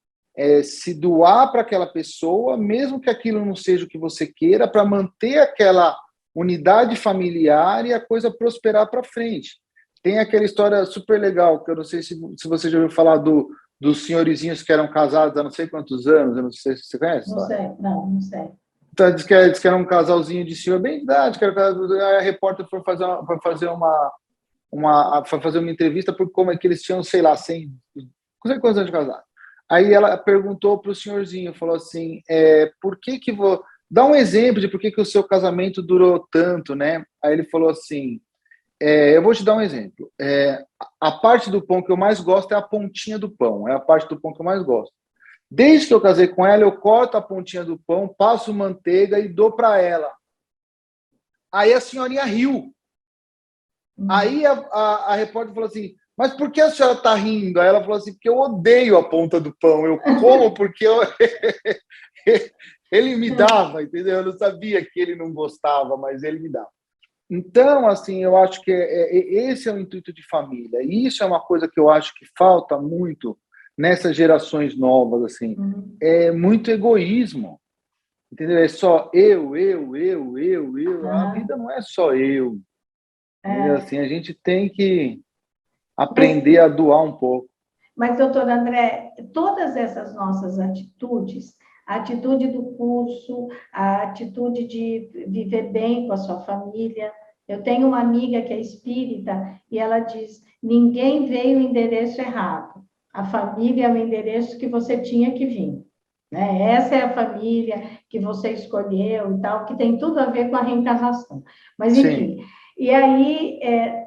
se doar para aquela pessoa, mesmo que aquilo não seja o que você queira, para manter aquela unidade familiar e a coisa prosperar para frente. Tem aquela história super legal, que eu não sei se você já ouviu falar dos senhorizinhos que eram casados há não sei quantos anos, eu não sei se você conhece. Não sei, não sei. Então, diz que era um casalzinho de senhor bem de idade, que era, a repórter foi fazer uma entrevista por como é que eles tinham, sei lá, 100, não sei quantos anos de casado. Aí ela perguntou para o senhorzinho, falou assim, por que vou... Dá um exemplo de por que o seu casamento durou tanto, né? Aí ele falou assim, eu vou te dar um exemplo. A parte do pão que eu mais gosto é a pontinha do pão, é a parte do pão que eu mais gosto. Desde que eu casei com ela, eu corto a pontinha do pão, passo manteiga e dou para ela. Aí a senhorinha riu. Aí a repórter falou assim, mas por que a senhora está rindo? Aí ela falou assim, porque eu odeio a ponta do pão, eu como porque ele me dava, entendeu? Eu não sabia que ele não gostava, mas ele me dava. Então, assim, eu acho que esse é o intuito de família. E isso é uma coisa que eu acho que falta muito nessas gerações novas, assim. É muito egoísmo, entendeu? É só eu. A vida não é só eu. Entendeu? Assim, a gente tem que aprender a doar um pouco. Mas, doutor André, todas essas nossas atitudes, a atitude do curso, a atitude de viver bem com a sua família. Eu tenho uma amiga que é espírita e ela diz: ninguém veio o endereço errado. A família é o endereço que você tinha que vir. Né? Essa é a família que você escolheu e tal, que tem tudo a ver com a reencarnação. Mas, enfim. Sim. E aí,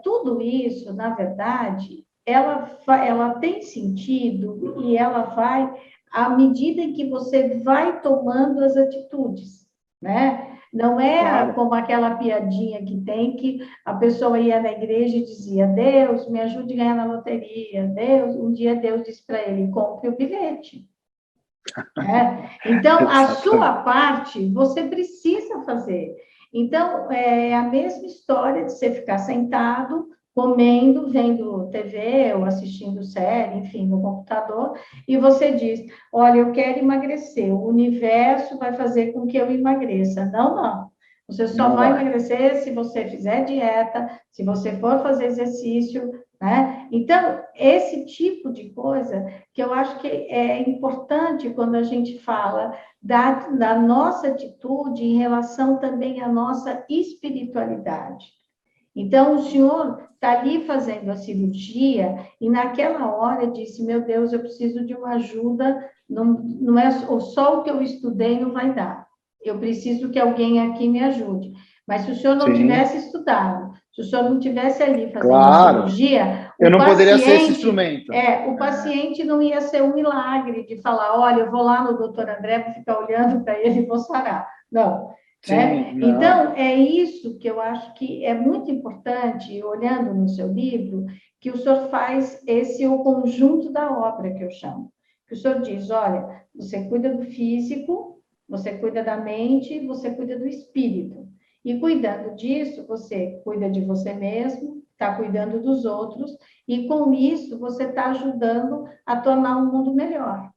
tudo isso, na verdade, ela tem sentido e ela vai à medida em que você vai tomando as atitudes, né? Não é claro. Como aquela piadinha que tem que a pessoa ia na igreja e dizia: Deus, me ajude a ganhar na loteria. Deus, um dia Deus disse para ele: compre o bilhete. Então, a sua parte você precisa fazer. Então, é a mesma história de você ficar sentado, comendo, vendo TV ou assistindo série, enfim, no computador, e você diz: olha, eu quero emagrecer, o universo vai fazer com que eu emagreça. Não, não. Você só vai emagrecer se você fizer dieta, se você for fazer exercício, né? Então, esse tipo de coisa que eu acho que é importante quando a gente fala da nossa atitude em relação também à nossa espiritualidade. Então, o senhor está ali fazendo a cirurgia e naquela hora disse: meu Deus, eu preciso de uma ajuda, não é só o que eu estudei não vai dar. Eu preciso que alguém aqui me ajude. Mas se o senhor não tivesse estudado, se o senhor não tivesse ali fazendo a cirurgia, eu não poderia ser esse instrumento. O paciente não ia ser um milagre de falar: olha, eu vou lá no doutor André, vou ficar olhando para ele e vou sarar. Não. Sim, né? Então, é isso que eu acho que é muito importante, olhando no seu livro, que o senhor faz o conjunto da obra, que eu chamo. Que o senhor diz: olha, você cuida do físico, você cuida da mente, você cuida do espírito. E cuidando disso, você cuida de você mesmo, está cuidando dos outros, e com isso você está ajudando a tornar o mundo melhor.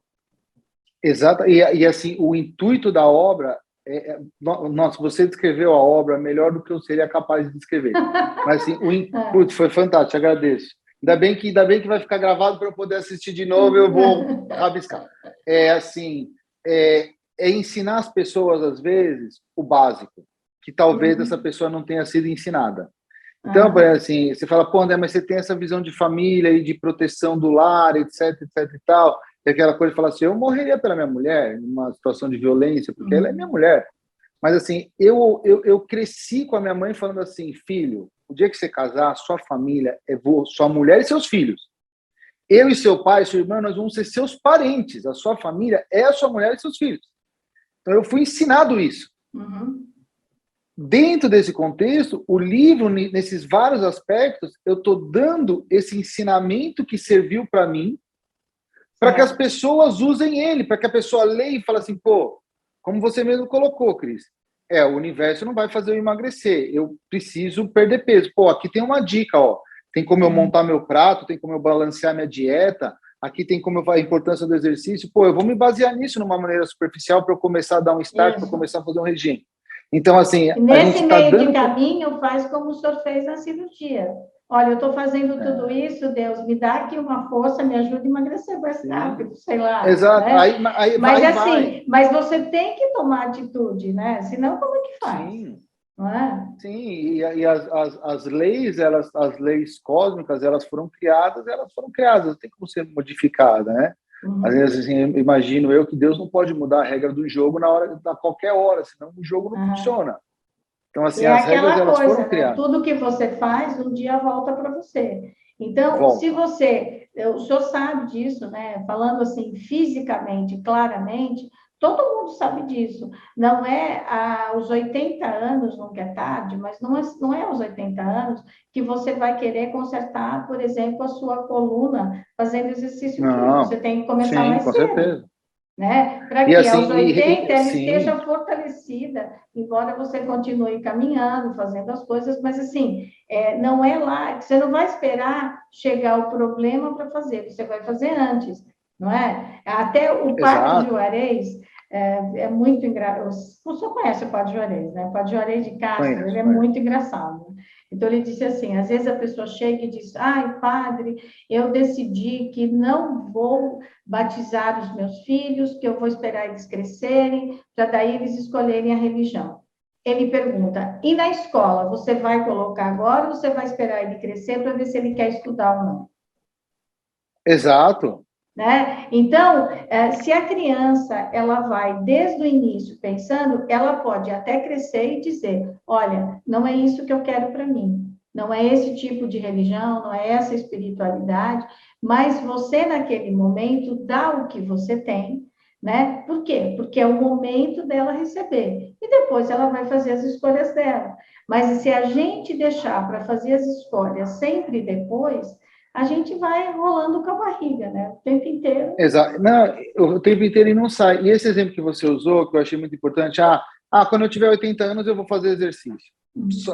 Exato, e assim, o intuito da obra nossa, você descreveu a obra melhor do que eu seria capaz de descrever. Mas assim, putz, foi fantástico, agradeço. Ainda bem que vai ficar gravado para eu poder assistir de novo, eu vou rabiscar. É assim, é ensinar as pessoas, às vezes, o básico, que talvez essa pessoa não tenha sido ensinada. Então, assim, você fala, pô, André, mas você tem essa visão de família e de proteção do lar, etc, etc e tal, e aquela coisa de falar assim, eu morreria pela minha mulher numa situação de violência, porque ela é minha mulher. Mas, assim, eu cresci com a minha mãe falando assim, filho, o dia que você casar, sua família é sua mulher e seus filhos. Eu e seu pai, seu irmão, nós vamos ser seus parentes. A sua família é a sua mulher e seus filhos. Então, eu fui ensinado isso. Dentro desse contexto, o livro, nesses vários aspectos, eu estou dando esse ensinamento que serviu para mim, para que as pessoas usem ele, para que a pessoa leia e fale assim, pô, como você mesmo colocou, Cris, o universo não vai fazer eu emagrecer, eu preciso perder peso. Pô, aqui tem uma dica, ó, tem como eu montar meu prato, tem como eu balancear minha dieta, aqui tem como a importância do exercício. Pô, eu vou me basear nisso numa maneira superficial para eu começar a dar um start, para começar a fazer um regime. Então, assim, nesse meio de caminho, faz como o senhor fez na cirurgia. Olha, eu estou fazendo tudo isso, Deus, me dá aqui uma força, me ajuda a emagrecer mais rápido, sei lá. Exato. Né? Aí mas vai, assim, mas você tem que tomar atitude, né? Senão, como é que faz? Sim. Não é? Sim, e as leis, as leis cósmicas, elas foram criadas, não tem como ser modificada, né? Às vezes, assim, imagino eu que Deus não pode mudar a regra do jogo a qualquer hora, senão o jogo não funciona. Então, assim, as regras, elas foram criadas. Tudo que você faz, um dia volta para você. Então, se você... O senhor sabe disso, né? Falando assim, fisicamente, claramente, todo mundo sabe disso. Não é aos 80 anos, nunca é tarde, mas não é aos 80 anos que você vai querer consertar, por exemplo, a sua coluna fazendo exercício físico. Você tem que começar mais cedo. Certeza. Né? Para que assim, aos 80 ela esteja fortalecida, embora você continue caminhando, fazendo as coisas, mas assim, não é lá, você não vai esperar chegar o problema para fazer, você vai fazer antes, não é? Até o Padre Juarez é muito engraçado, o senhor conhece o Padre Juarez, né? O Padre Juarez de Castro, ele é muito engraçado. Então, ele disse assim, às vezes a pessoa chega e diz, ai, padre, eu decidi que não vou batizar os meus filhos, que eu vou esperar eles crescerem, para daí eles escolherem a religião. Ele pergunta, e na escola, você vai colocar agora ou você vai esperar ele crescer para ver se ele quer estudar ou não? Exato. Né? Então, se a criança ela vai desde o início pensando, ela pode até crescer e dizer, olha, não é isso que eu quero para mim, não é esse tipo de religião, não é essa espiritualidade, mas você naquele momento dá o que você tem, né? Por quê? Porque é o momento dela receber e depois ela vai fazer as escolhas dela. Mas se a gente deixar para fazer as escolhas sempre depois, a gente vai rolando com a barriga, né? O tempo inteiro. Exato. Não, o tempo inteiro e não sai. E esse exemplo que você usou, que eu achei muito importante, quando eu tiver 80 anos eu vou fazer exercício.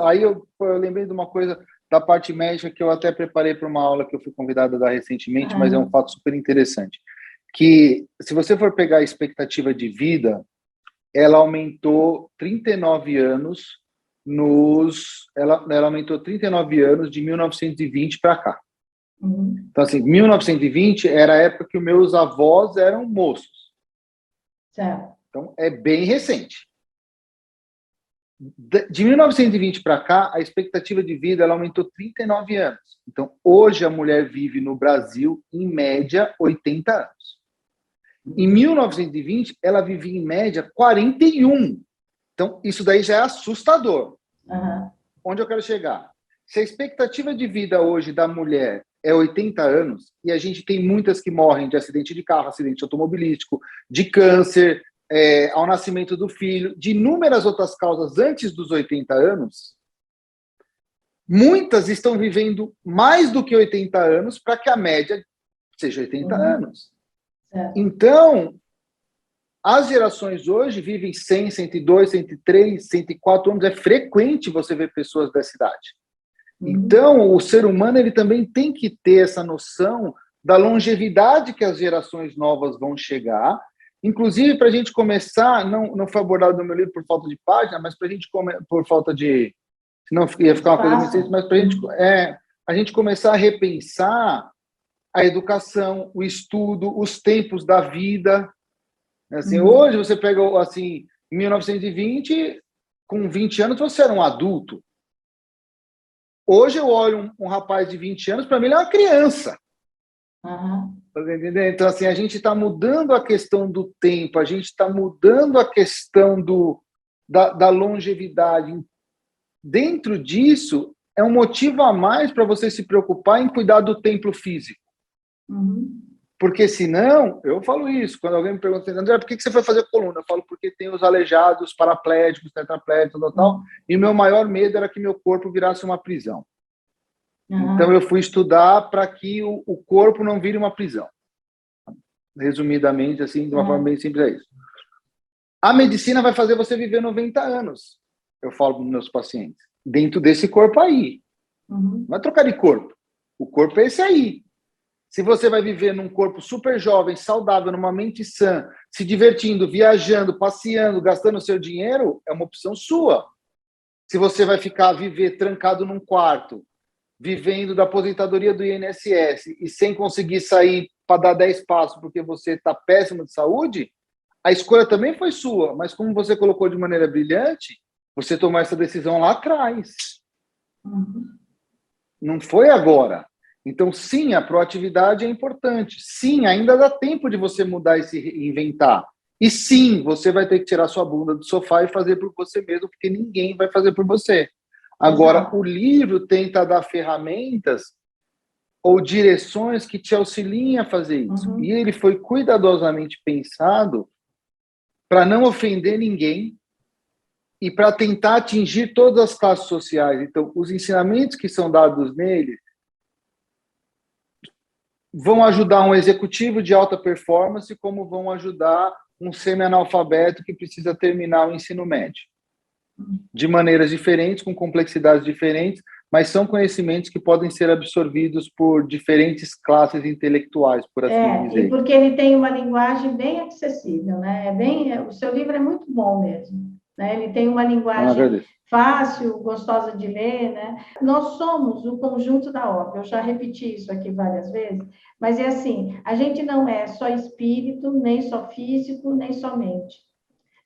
Aí eu lembrei de uma coisa da parte médica que eu até preparei para uma aula que eu fui convidado a dar recentemente, mas é um fato super interessante. Que se você for pegar a expectativa de vida, ela aumentou 39 anos ela aumentou 39 anos de 1920 para cá. Então, assim, 1920 era a época que os meus avós eram moços. Certo. Então, é bem recente. De 1920 para cá, a expectativa de vida ela aumentou 39 anos. Então, hoje a mulher vive no Brasil, em média, 80 anos. Em 1920, ela vivia, em média, 41. Então, isso daí já é assustador. Onde eu quero chegar? Se a expectativa de vida hoje da mulher é 80 anos, e a gente tem muitas que morrem de acidente de carro, acidente automobilístico, de câncer, ao nascimento do filho, de inúmeras outras causas antes dos 80 anos, muitas estão vivendo mais do que 80 anos para que a média seja 80 anos. Então, as gerações hoje vivem 100, 102, 103, 104 anos. É frequente você ver pessoas dessa idade. Então, o ser humano ele também tem que ter essa noção da longevidade que as gerações novas vão chegar. Inclusive, para a gente começar, não foi abordado no meu livro por falta de página, mas para a gente por falta de... Senão ia ficar uma coisa muito simples, mas para a gente... a gente começar a repensar a educação, o estudo, os tempos da vida. Assim, hoje você pega, assim, em 1920, com 20 anos você era um adulto. Hoje eu olho um rapaz de 20 anos, para mim ele é uma criança. Uhum. Tá entendendo? Então, assim, a gente está mudando a questão do tempo, a gente está mudando a questão da longevidade. Dentro disso, é um motivo a mais para você se preocupar em cuidar do templo físico. Uhum. Porque senão, eu falo isso, quando alguém me pergunta, André, por que você foi fazer coluna? Eu falo, porque tem os aleijados, paraplégicos, tetraplégicos, tal, e o meu maior medo era que meu corpo virasse uma prisão. Então, eu fui estudar para que o corpo não vire uma prisão. Resumidamente, assim, de uma forma bem simples, é isso. A medicina vai fazer você viver 90 anos, eu falo para os meus pacientes, dentro desse corpo aí. Não vai trocar de corpo. O corpo é esse aí. Se você vai viver num corpo super jovem, saudável, numa mente sã, se divertindo, viajando, passeando, gastando seu dinheiro, é uma opção sua. Se você vai viver trancado num quarto, vivendo da aposentadoria do INSS e sem conseguir sair para dar 10 passos porque você está péssimo de saúde, a escolha também foi sua, mas como você colocou de maneira brilhante, você tomou essa decisão lá atrás. Não foi agora. Então, sim, a proatividade é importante. Sim, ainda dá tempo de você mudar e se reinventar. E sim, você vai ter que tirar sua bunda do sofá e fazer por você mesmo, porque ninguém vai fazer por você. Agora, o livro tenta dar ferramentas ou direções que te auxiliem a fazer isso. E ele foi cuidadosamente pensado para não ofender ninguém e para tentar atingir todas as classes sociais. Então, os ensinamentos que são dados nele vão ajudar um executivo de alta performance, como vão ajudar um semi-analfabeto que precisa terminar o ensino médio. De maneiras diferentes, com complexidades diferentes, mas são conhecimentos que podem ser absorvidos por diferentes classes intelectuais, por assim dizer. E porque ele tem uma linguagem bem acessível, né? O seu livro é muito bom mesmo, né? Ele tem uma linguagem fácil, gostosa de ler, né? Nós somos o conjunto da obra. Eu já repeti isso aqui várias vezes, mas é assim, a gente não é só espírito, nem só físico, nem só mente.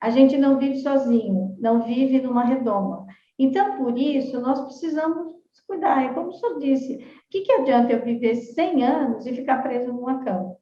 A gente não vive sozinho, não vive numa redoma. Então, por isso, nós precisamos cuidar. É como o senhor disse, o que adianta eu viver 100 anos e ficar preso numa cama?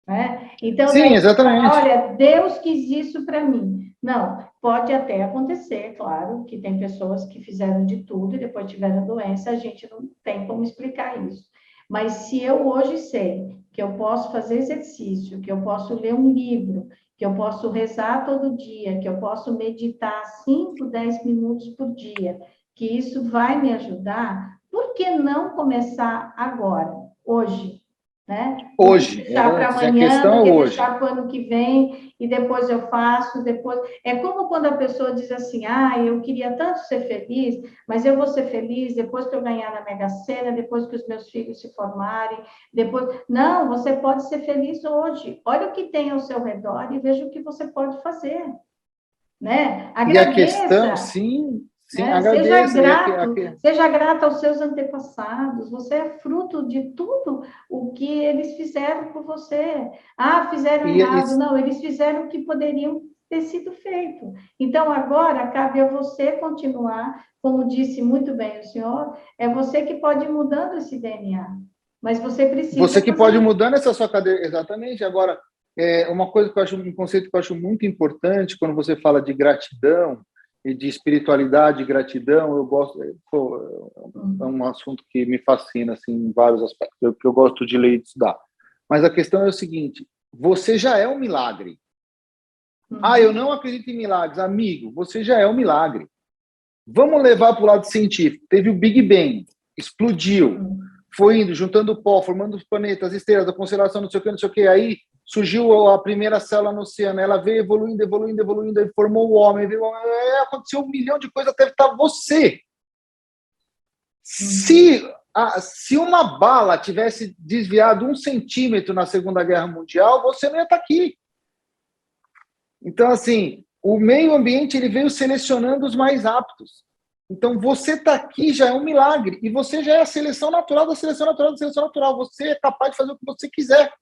Né? Então, sim, exatamente. Olha, Deus quis isso para mim. Não, pode até acontecer, claro, que tem pessoas que fizeram de tudo e depois tiveram doença, a gente não tem como explicar isso. Mas se eu hoje sei que eu posso fazer exercício, que eu posso ler um livro, que eu posso rezar todo dia, que eu posso meditar 5, 10 minutos por dia, que isso vai me ajudar, por que não começar agora, hoje? Né? Hoje, deixar para amanhã, do que deixar para o ano que vem, e depois eu faço, depois... É como quando a pessoa diz assim, eu queria tanto ser feliz, mas eu vou ser feliz depois que eu ganhar na Mega Sena, depois que os meus filhos se formarem, depois... Não, você pode ser feliz hoje. Olha o que tem ao seu redor e veja o que você pode fazer. Né? Agradeça. E a questão, sim, agradeça. Seja grato aos seus antepassados. Você é fruto de tudo o que eles fizeram por você. Fizeram errado. Não, eles fizeram o que poderiam ter sido feito. Então, agora, cabe a você continuar, como disse muito bem o senhor, é você que pode ir mudando esse DNA. Mas você precisa... Você que pode ir mudando essa sua cadeira, exatamente. Agora, uma coisa que eu acho, um conceito que eu acho muito importante quando você fala de gratidão e de espiritualidade e gratidão, eu gosto, é um assunto que me fascina assim, em vários aspectos, que eu gosto de ler e de estudar. Mas a questão é o seguinte, você já é um milagre. Eu não acredito em milagres. Amigo, você já é um milagre. Vamos levar para o lado científico. Teve o Big Bang, explodiu, foi indo, juntando pó, formando os planetas, estrelas, a constelação, não sei o que, aí surgiu a primeira célula no oceano, ela veio evoluindo, e formou o homem, aconteceu 1 milhão de coisas até estar você. Se uma bala tivesse desviado 1 centímetro na Segunda Guerra Mundial, você não ia estar aqui. Então, assim, o meio ambiente ele veio selecionando os mais aptos. Então, você está aqui já é um milagre. E você já é a seleção natural da seleção natural da seleção natural. Você é capaz de fazer o que você quiser.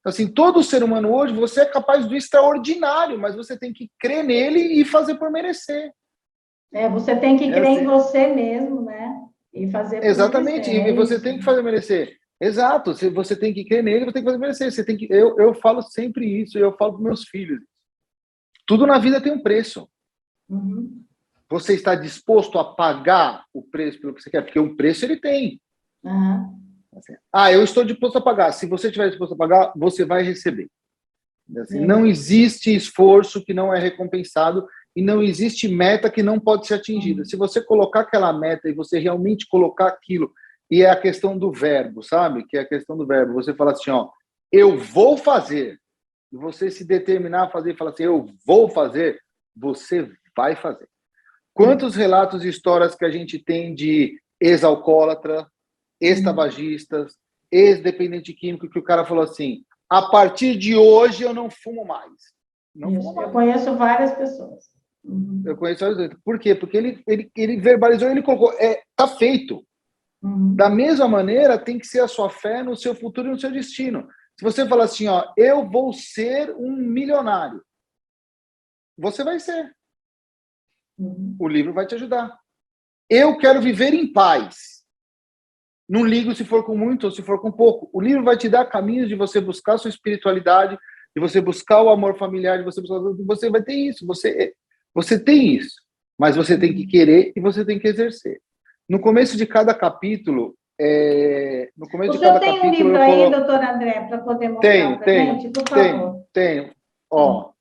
Assim, todo ser humano hoje, você é capaz do extraordinário, mas você tem que crer nele e fazer por merecer. Você tem que crer assim, em você mesmo, né? E fazer por exatamente, merecer. e você tem que fazer merecer. Exato, se você tem que crer nele, você tem que fazer merecer. Você tem que, eu falo sempre isso, eu falo para meus filhos. Tudo na vida tem um preço. Uhum. Você está disposto a pagar o preço pelo que você quer? Porque um preço ele tem. Uhum. Assim, eu estou disposto a pagar. Se você estiver disposto a pagar, você vai receber. Assim, não existe esforço que não é recompensado e não existe meta que não pode ser atingida. Se você colocar aquela meta e você realmente colocar aquilo, e é a questão do verbo, sabe? Que é a questão do verbo. Você fala assim, ó, eu vou fazer. E você se determinar a fazer e falar assim, eu vou fazer, você vai fazer. Quantos relatos e histórias que a gente tem de ex-alcoólatra, ex-tabagistas, ex-dependente químico, que o cara falou assim, a partir de hoje eu não fumo mais. Não fumo mais. Eu conheço várias pessoas. Uhum. Eu conheço várias vezes. Por quê? Porque ele verbalizou, ele colocou, tá feito. Uhum. Da mesma maneira, tem que ser a sua fé no seu futuro e no seu destino. Se você falar assim, ó, eu vou ser um milionário, você vai ser. O livro vai te ajudar. Eu quero viver em paz. Não ligo se for com muito ou se for com pouco. O livro vai te dar caminhos de você buscar a sua espiritualidade, de você buscar o amor familiar, de você vai ter isso. Você tem isso. Mas você tem que querer e você tem que exercer. No começo de cada capítulo, O senhor tem um livro aí, doutor André, para poder mostrar para a gente, por favor? Tenho. Ó,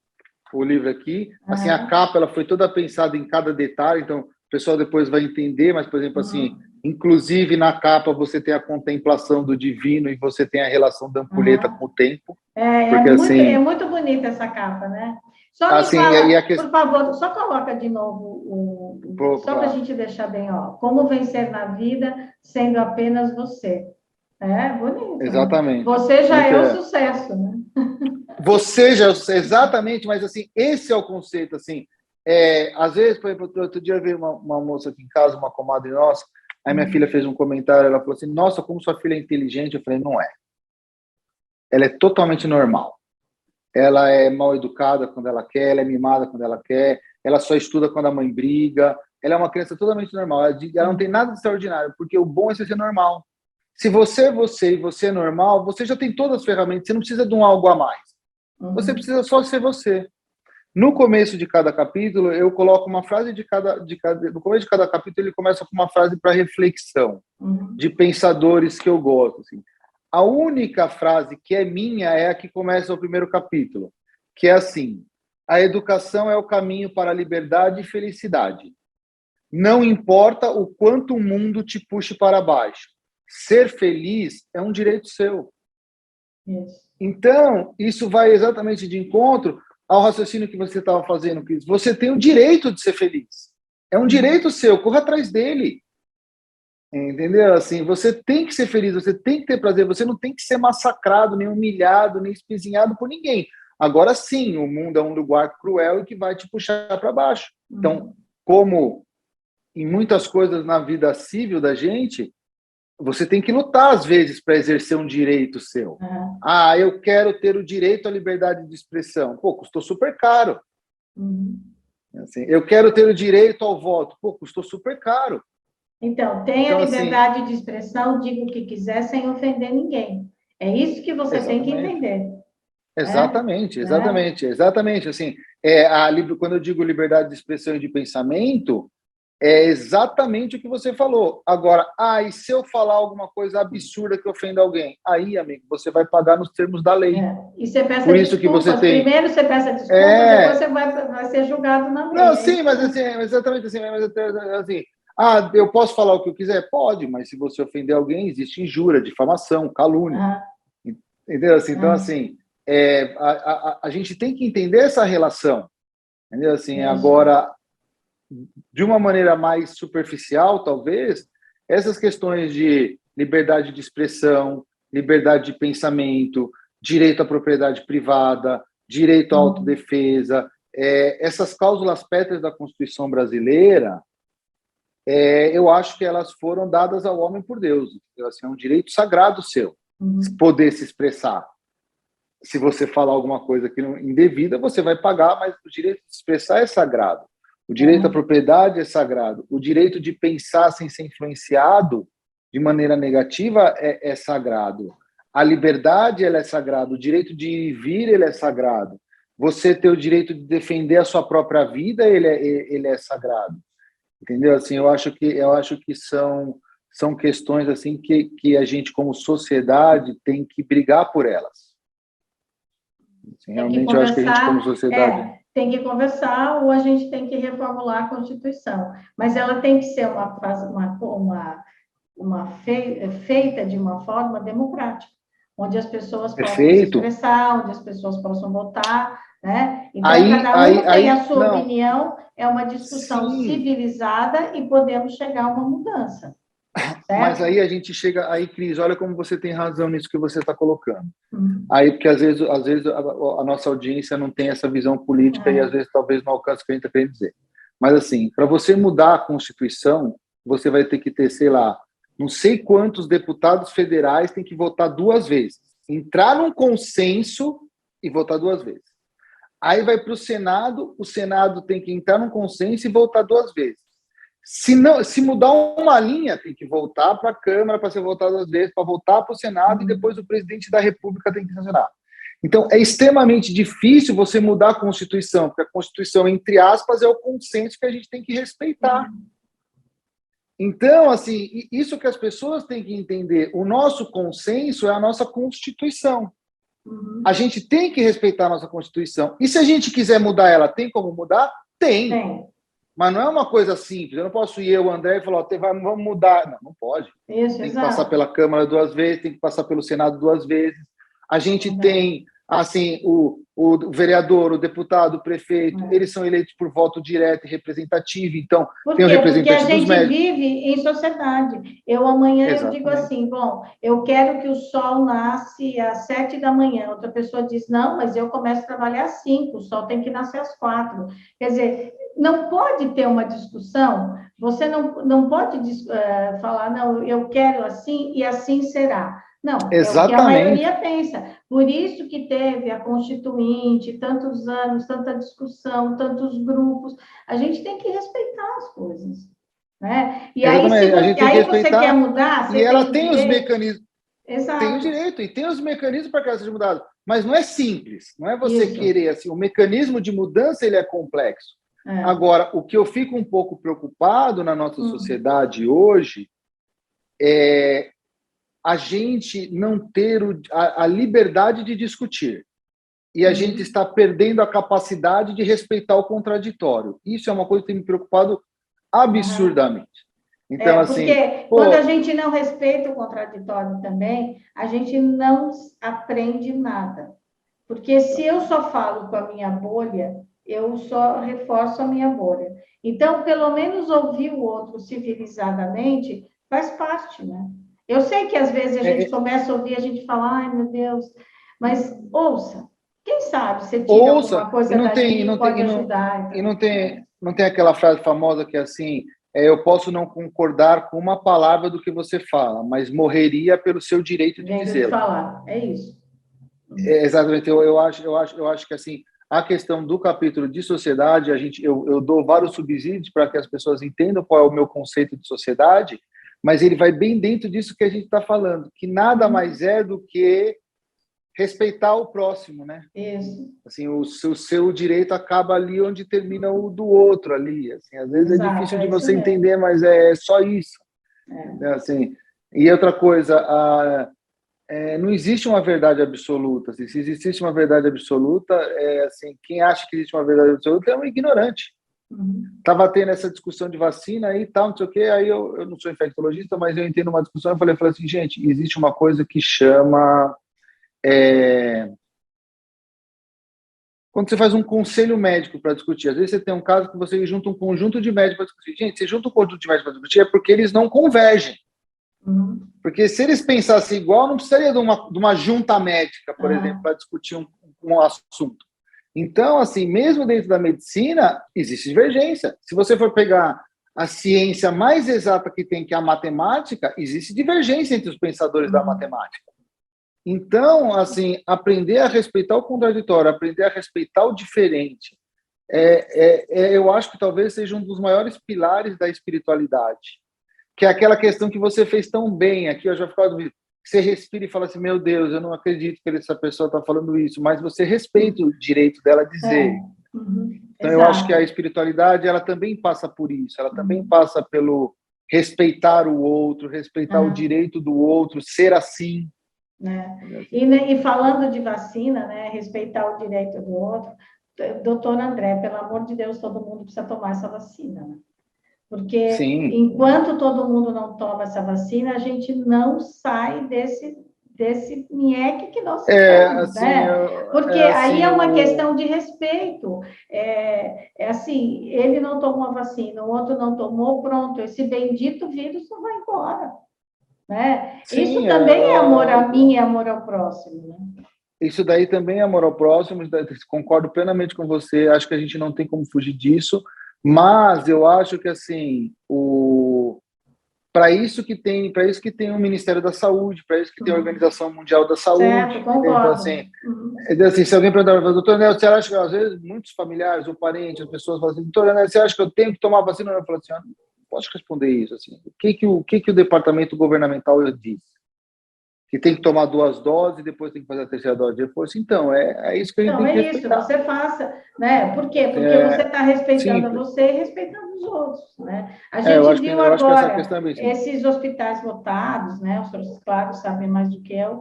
o livro aqui. Assim, a capa ela foi toda pensada em cada detalhe, então o pessoal depois vai entender, mas, por exemplo, assim, inclusive na capa você tem a contemplação do divino e você tem a relação da ampulheta com o tempo. É muito bonita essa capa, né? Só me fala, por favor, só coloca de novo só para a gente deixar bem, ó. Como vencer na vida sendo apenas você. É bonito. Exatamente. Você já é o sucesso, né? Você já, exatamente, mas assim, esse é o conceito, assim, às vezes, por exemplo, outro dia veio uma moça aqui em casa, uma comadre nossa, aí minha filha fez um comentário, ela falou assim, nossa, como sua filha é inteligente, eu falei, não é. Ela é totalmente normal. Ela é mal educada quando ela quer, ela é mimada quando ela quer, ela só estuda quando a mãe briga, ela é uma criança totalmente normal, ela não tem nada de extraordinário, porque o bom é você ser normal. Se você é você e você é normal, você já tem todas as ferramentas, você não precisa de um algo a mais. Você precisa só ser você. No começo de cada capítulo, eu coloco uma frase no começo de cada capítulo, ele começa com uma frase para reflexão, de pensadores que eu gosto. Assim. A única frase que é minha é a que começa o primeiro capítulo, que é assim, a educação é o caminho para a liberdade e felicidade. Não importa o quanto o mundo te puxe para baixo. Ser feliz é um direito seu. Isso. Então, isso vai exatamente de encontro ao raciocínio que você estava fazendo, Cris. Você tem o direito de ser feliz. É um direito seu, corra atrás dele. Entendeu? Assim, você tem que ser feliz, você tem que ter prazer, você não tem que ser massacrado, nem humilhado, nem espizinhado por ninguém. Agora sim, o mundo é um lugar cruel e que vai te puxar para baixo. Então, como em muitas coisas na vida civil da gente, você tem que lutar, às vezes, para exercer um direito seu. Eu quero ter o direito à liberdade de expressão. Pô, custou super caro. Assim, eu quero ter o direito ao voto. Pô, custou super caro. Então, tenha liberdade de expressão, diga o que quiser, sem ofender ninguém. É isso que você tem que entender. Exatamente. Assim, quando eu digo liberdade de expressão e de pensamento, é exatamente o que você falou. Agora, e se eu falar alguma coisa absurda que ofenda alguém? Aí, amigo, você vai pagar nos termos da lei. E você peça Por isso desculpas. que você tem... Primeiro você peça desculpas, depois você vai ser julgado na lei. Não, sim, mas assim, exatamente assim, eu posso falar o que eu quiser? Pode, mas se você ofender alguém, existe injúria, difamação, calúnia. Entendeu? Assim, então, assim, a gente tem que entender essa relação. Entendeu? Assim, agora... de uma maneira mais superficial, talvez, essas questões de liberdade de expressão, liberdade de pensamento, direito à propriedade privada, direito à autodefesa, essas cláusulas pétreas da Constituição brasileira, eu acho que elas foram dadas ao homem por Deus. Então, assim, é um direito sagrado seu, poder se expressar. Se você falar alguma coisa que não indevida, você vai pagar, mas o direito de se expressar é sagrado. O direito à propriedade é sagrado. O direito de pensar sem ser influenciado de maneira negativa é sagrado. A liberdade, ela é sagrada. O direito de ir e vir, ele é sagrado. Você ter o direito de defender a sua própria vida, ele é sagrado. Entendeu? Assim, eu acho que são questões assim que a gente, como sociedade, tem que brigar por elas. Assim, realmente, eu acho que a gente, como sociedade... tem que conversar ou a gente tem que reformular a Constituição. Mas ela tem que ser feita de uma forma democrática, onde as pessoas possam se expressar, onde as pessoas possam votar, né? Então, cada um tem a sua opinião, é uma discussão civilizada e podemos chegar a uma mudança. Certo? Mas aí a gente chega... Aí, Cris, olha como você tem razão nisso que você está colocando. Aí, porque às vezes a nossa audiência não tem essa visão política e às vezes talvez não alcance o que a gente está querendo dizer. Mas assim, para você mudar a Constituição, você vai ter que ter, sei lá, não sei quantos deputados federais têm que votar 2 vezes. Entrar num consenso e votar 2 vezes. Aí vai para o Senado tem que entrar num consenso e votar 2 vezes. Se mudar uma linha, tem que voltar para a Câmara para ser votado 2 vezes, para voltar para o Senado e depois o presidente da República tem que sancionar. Então, é extremamente difícil você mudar a Constituição, porque a Constituição, entre aspas, é o consenso que a gente tem que respeitar. Então, assim, isso que as pessoas têm que entender, o nosso consenso é a nossa Constituição. A gente tem que respeitar a nossa Constituição. E se a gente quiser mudar ela, tem como mudar? Tem. Mas não é uma coisa simples. Eu não posso ir o André e falar, vamos mudar. Não pode. Isso, tem que passar pela Câmara 2 vezes, tem que passar pelo Senado 2 vezes. A gente tem, assim, o vereador, o deputado, o prefeito, eles são eleitos por voto direto e representativo. Então, tem o representante dos médicos. Porque a gente vive em sociedade. Amanhã eu digo assim, bom, eu quero que o sol nasce às 7 da manhã. Outra pessoa diz, não, mas eu começo a trabalhar às 5, o sol tem que nascer às 4. Quer dizer, não pode ter uma discussão, você não pode falar, não, eu quero assim e assim será. Não, exatamente. É o que a maioria pensa. Por isso que teve a Constituinte, tantos anos, tanta discussão, tantos grupos. A gente tem que respeitar as coisas. Né? E aí, você quer mudar... E ela tem os mecanismos. Exato. Tem o direito, e tem os mecanismos para que ela seja mudada. Mas não é simples, não é você querer assim. O mecanismo de mudança ele é complexo. Agora, o que eu fico um pouco preocupado na nossa sociedade hoje é a gente não ter a liberdade de discutir. E a gente está perdendo a capacidade de respeitar o contraditório. Isso é uma coisa que tem me preocupado absurdamente. Então, assim... Porque quando a gente não respeita o contraditório também, a gente não aprende nada. Porque se eu só falo com a minha bolha, eu só reforço a minha bolha. Então, pelo menos ouvir o outro civilizadamente faz parte, né? Eu sei que às vezes a gente começa a ouvir, a gente fala, ai, meu Deus, mas ouça. Quem sabe você tira alguma coisa dali e pode ajudar. E não tem aquela frase famosa que é assim, eu posso não concordar com uma palavra do que você fala, mas morreria pelo seu direito de dizê-lo. Falar, é isso. Exatamente, eu acho que assim, a questão do capítulo de sociedade, eu dou vários subsídios para que as pessoas entendam qual é o meu conceito de sociedade, mas ele vai bem dentro disso que a gente está falando, que nada mais é do que respeitar o próximo, né? Isso. Assim, o seu direito acaba ali onde termina o do outro ali. Assim, às vezes é difícil de você entender, mas é só isso. Assim, e outra coisa, não existe uma verdade absoluta. Assim, se existisse uma verdade absoluta, assim, quem acha que existe uma verdade absoluta é um ignorante. Estava tendo essa discussão de vacina aí, tal, não sei o quê, aí eu não sou infectologista, mas eu entendo uma discussão, eu falei assim, gente, existe uma coisa que chama... Quando você faz um conselho médico para discutir, às vezes você tem um caso que você junta um conjunto de médicos para discutir. Gente, você junta um conjunto de médicos para discutir é porque eles não convergem. Porque se eles pensassem igual, não precisaria de uma junta médica, por exemplo, para discutir um assunto. Então, assim, mesmo dentro da medicina, existe divergência. Se você for pegar a ciência mais exata que tem, que é a matemática, existe divergência entre os pensadores da matemática. Então, assim, aprender a respeitar o contraditório, aprender a respeitar o diferente, eu acho que talvez seja um dos maiores pilares da espiritualidade, que é aquela questão que você fez tão bem aqui, eu já ficava você respira e fala assim, meu Deus, eu não acredito que essa pessoa está falando isso, mas você respeita o direito dela dizer. Então, eu acho que a espiritualidade, ela também passa por isso, ela também passa pelo respeitar o outro, respeitar o direito do outro, ser assim. E falando de vacina, né, respeitar o direito do outro, doutor André, pelo amor de Deus, todo mundo precisa tomar essa vacina, né? Porque enquanto todo mundo não toma essa vacina, a gente não sai desse nheque que nós estamos, assim, né? Porque aí é uma questão de respeito. Assim, ele não tomou a vacina, o outro não tomou, pronto, esse bendito vírus não vai embora, né? Sim, isso também é amor a mim e amor ao próximo, né? Isso daí também é amor ao próximo, concordo plenamente com você, acho que a gente não tem como fugir disso, mas eu acho que, assim, para isso que tem o Ministério da Saúde, para isso que tem a Organização Mundial da Saúde. Certo, concordo. Então, assim, se alguém perguntar para o doutor Nel, você acha que, às vezes, muitos familiares ou parentes, as pessoas falam assim, doutor Nel, você acha que eu tenho que tomar vacina? Eu falo assim, não posso responder isso. Assim, o que o departamento governamental diz? Que tem que tomar 2 doses e depois tem que fazer a 3ª dose de reforço. Então, é isso que a gente tem que respeitar. Isso, você faça, né? Por quê? Porque você está respeitando você e respeitando os outros, né? A gente viu agora esses hospitais lotados, né? Os senhores, claro, sabem mais do que eu.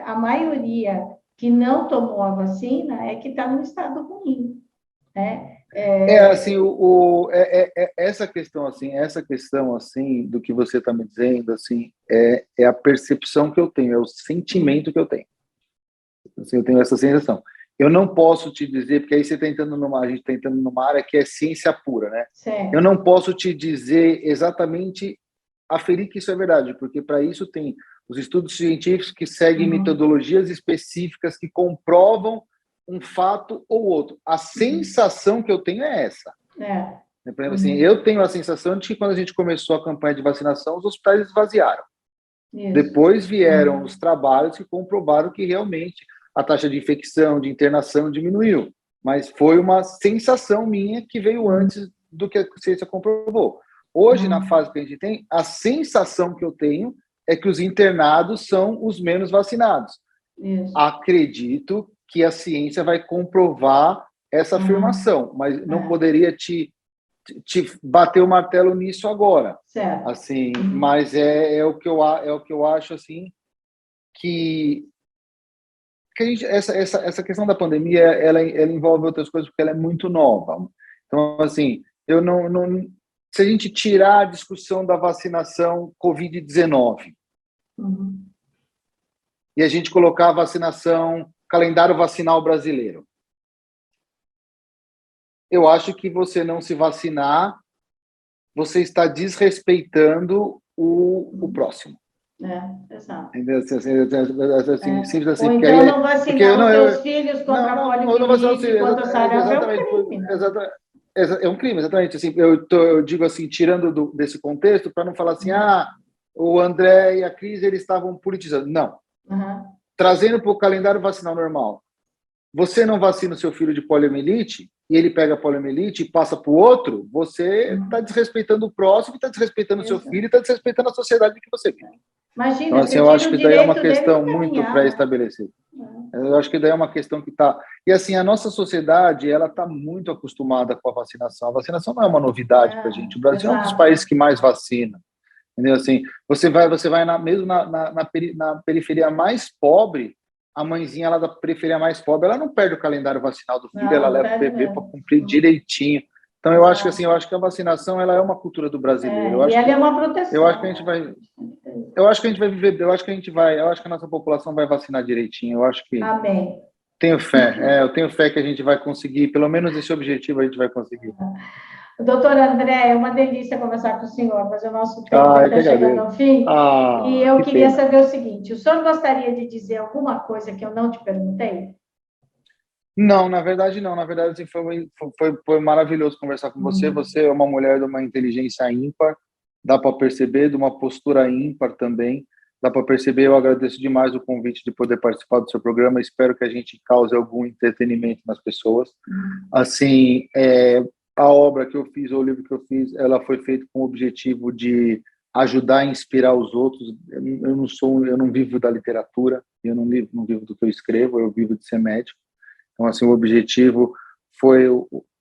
A maioria que não tomou a vacina é que está num estado ruim, né? Assim, essa questão assim do que você está me dizendo, assim, é a percepção que eu tenho, é o sentimento que eu tenho. Assim, eu tenho essa sensação. Eu não posso te dizer, porque aí a gente está entrando numa área que é ciência pura, né? Certo. Eu não posso te dizer exatamente, aferir que isso é verdade, porque para isso tem os estudos científicos que seguem metodologias específicas que comprovam um fato ou outro. A sensação que eu tenho é essa. Por exemplo, assim, eu tenho a sensação de que quando a gente começou a campanha de vacinação, os hospitais esvaziaram. Isso. Depois vieram os trabalhos que comprovaram que realmente a taxa de infecção, de internação diminuiu. Mas foi uma sensação minha que veio antes do que a ciência comprovou. Hoje, na fase que a gente tem, a sensação que eu tenho é que os internados são os menos vacinados. Isso. Acredito que a ciência vai comprovar essa afirmação, mas não poderia te bater o martelo nisso agora. Certo. Assim, mas é o que eu acho, assim, que a gente, essa questão da pandemia, ela envolve outras coisas porque ela é muito nova. Então, assim, eu não se a gente tirar a discussão da vacinação COVID-19 e a gente colocar a vacinação, calendário vacinal brasileiro, eu acho que você não se vacinar, você está desrespeitando o próximo. Exato. Simples assim. Ou então não vacinar os seus filhos contra a poliomielite, contra a sarampo, é um crime, né? É um crime, exatamente. Assim, eu digo assim, tirando desse contexto, para não falar assim, o André e a Cris, eles estavam politizando. Não. Trazendo para o calendário vacinal normal. Você não vacina o seu filho de poliomielite e ele pega a poliomielite e passa para o outro, você está desrespeitando o próximo, está desrespeitando o seu filho e está desrespeitando a sociedade que você vive. Imagina, então, assim, eu acho que daí é uma questão muito pré-estabelecida. Eu acho que daí é uma questão que está... E, assim, a nossa sociedade, ela está muito acostumada com a vacinação. A vacinação não é uma novidade para a gente. O Brasil é um dos países que mais vacina. Entendeu? Assim, você vai mesmo na periferia mais pobre, a mãezinha lá da periferia mais pobre, ela não perde o calendário vacinal do filho, ela leva o bebê para cumprir direitinho. Então, eu acho que assim, a vacinação, ela é uma cultura do brasileiro. E ela é uma proteção. Eu acho que a gente vai viver, eu acho que a nossa população vai vacinar direitinho. Eu acho que... Amém. Tenho fé. Eu tenho fé que a gente vai conseguir, pelo menos esse objetivo a gente vai conseguir. Doutor André, é uma delícia conversar com o senhor, mas o nosso tempo está chegando ao fim. E eu queria saber o seguinte: o senhor gostaria de dizer alguma coisa que eu não te perguntei? Não, na verdade não. Na verdade, assim, foi maravilhoso conversar com você. Você é uma mulher de uma inteligência ímpar, dá para perceber, de uma postura ímpar também. Dá para perceber, eu agradeço demais o convite de poder participar do seu programa. Espero que a gente cause algum entretenimento nas pessoas. Assim, a obra que eu fiz, ou o livro que eu fiz, ela foi feita com o objetivo de ajudar a inspirar os outros. Eu não vivo da literatura, eu não vivo do que eu escrevo, eu vivo de ser médico. Então, assim, o objetivo foi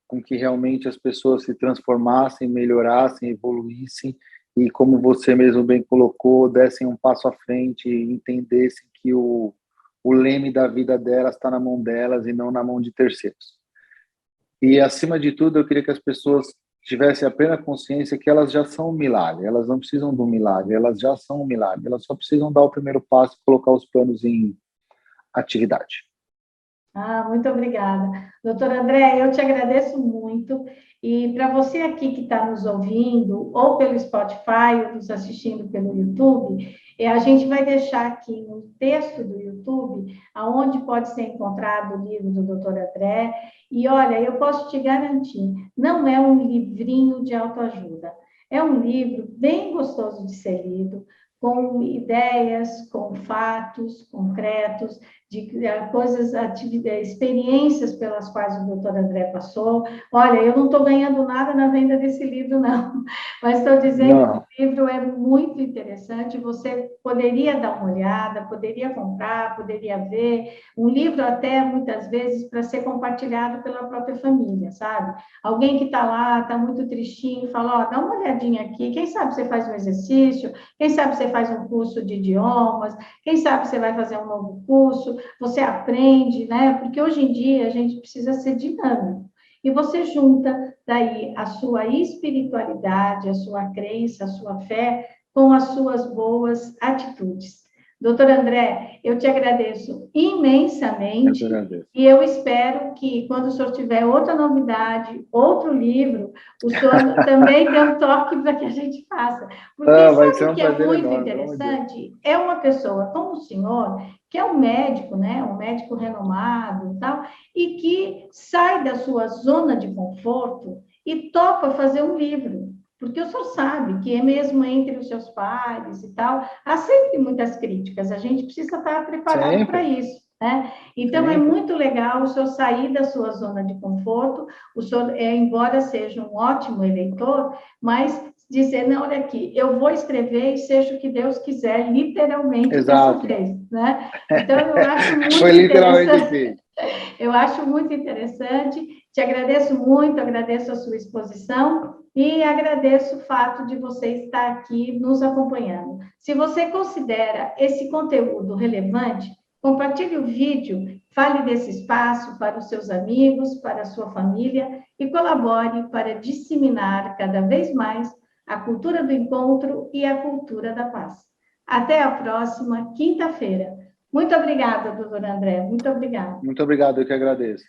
com que realmente as pessoas se transformassem, melhorassem, evoluíssem e, como você mesmo bem colocou, dessem um passo à frente e entendessem que o leme da vida delas está na mão delas e não na mão de terceiros. E, acima de tudo, eu queria que as pessoas tivessem a plena consciência que elas já são um milagre, elas não precisam de um milagre, elas já são um milagre, elas só precisam dar o primeiro passo e colocar os planos em atividade. Ah, muito obrigada. Doutora André, eu te agradeço muito. E para você aqui que está nos ouvindo, ou pelo Spotify, ou nos assistindo pelo YouTube, a gente vai deixar aqui no texto do YouTube, aonde pode ser encontrado o livro do doutor André. E olha, eu posso te garantir, não é um livrinho de autoajuda. É um livro bem gostoso de ser lido, com ideias, com fatos concretos, de coisas, experiências pelas quais o doutor André passou. Olha, eu não estou ganhando nada na venda desse livro, não, mas estou dizendo Não, que o livro é muito interessante, você poderia dar uma olhada, poderia comprar, poderia ver, um livro até, muitas vezes, para ser compartilhado pela própria família, sabe? Alguém que está lá, está muito tristinho, fala, ó, dá uma olhadinha aqui, quem sabe você faz um exercício, quem sabe você faz um curso de idiomas, quem sabe você vai fazer um novo curso, você aprende, né? Porque hoje em dia a gente precisa ser dinâmico. E você junta daí a sua espiritualidade, a sua crença, a sua fé com as suas boas atitudes. Doutor André, eu te agradeço eu que imensamente agradeço. e eu espero que, quando o senhor tiver outra novidade, outro livro, o senhor também dê um toque para que a gente faça. Porque Ah, vai sabe ser o um que é prazer muito enorme, pelo amor de Deus. interessante? É uma pessoa como o senhor, que é um médico, né? Um médico renomado e tal, e que sai da sua zona de conforto e topa fazer um livro. Porque o senhor sabe que é mesmo entre os seus pares e tal, há sempre muitas críticas, a gente precisa estar preparado para Sempre, isso, né? Então, é sempre. muito legal o senhor sair da sua zona de conforto, o senhor, embora seja um ótimo eleitor, mas dizer, não, olha aqui, eu vou escrever e seja o que Deus quiser, literalmente dessa Exato. vez, né? Então, eu acho Foi muito literalmente interessante, assim. eu acho muito interessante, te agradeço muito, agradeço a sua exposição e agradeço o fato de você estar aqui nos acompanhando. Se você considera esse conteúdo relevante, compartilhe o vídeo, fale desse espaço para os seus amigos, para a sua família e colabore para disseminar cada vez mais a cultura do encontro e a cultura da paz. Até a próxima quinta-feira. Muito obrigada, doutor André. Muito obrigada. Muito obrigado, eu que agradeço.